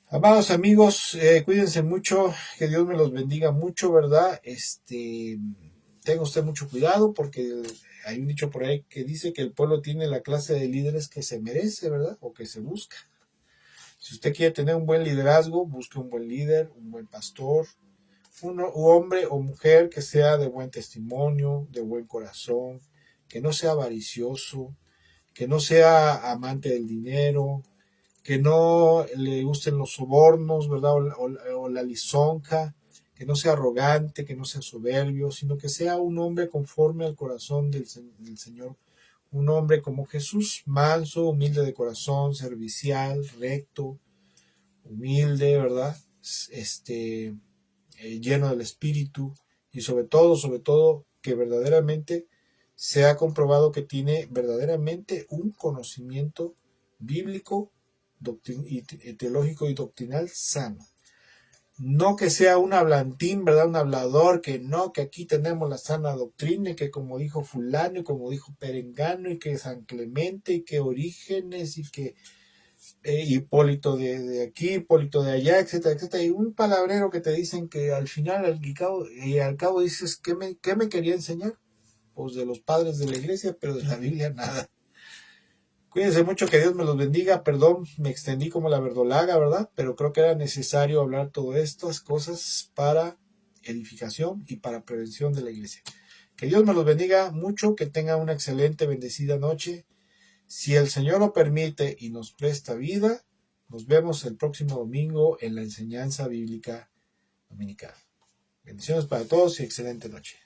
Amados amigos, cuídense mucho, que Dios me los bendiga mucho, ¿verdad? Tenga usted mucho cuidado, porque hay un dicho por ahí que dice que el pueblo tiene la clase de líderes que se merece, ¿verdad? O que se busca. Si usted quiere tener un buen liderazgo, busque un buen líder, un buen pastor, un hombre o mujer que sea de buen testimonio, de buen corazón, que no sea avaricioso, que no sea amante del dinero, que no le gusten los sobornos, ¿verdad? O la lisonja, que no sea arrogante, que no sea soberbio, sino que sea un hombre conforme al corazón del Señor, un hombre como Jesús, manso, humilde de corazón, servicial, recto, humilde, ¿verdad? Lleno del Espíritu, y sobre todo, que verdaderamente se ha comprobado que tiene verdaderamente un conocimiento bíblico, teológico y doctrinal sano. No que sea un hablantín, ¿verdad? Un hablador, que no, que aquí tenemos la sana doctrina, y que como dijo fulano, y como dijo perengano, y que San Clemente, y que Orígenes, y que Hipólito de aquí, Hipólito de allá, etcétera, etcétera, y un palabrero que te dicen que al final, al cabo dices, ¿qué me quería enseñar? pues de los padres de la iglesia, pero de la Biblia nada. Cuídense mucho, que Dios me los bendiga. Perdón, me extendí como la verdolaga, ¿verdad? Pero creo que era necesario hablar todas estas cosas para edificación y para prevención de la iglesia. Que Dios me los bendiga mucho, que tengan una excelente, bendecida noche. Si el Señor lo permite y nos presta vida, nos vemos el próximo domingo en la enseñanza bíblica dominical. Bendiciones para todos y excelente noche.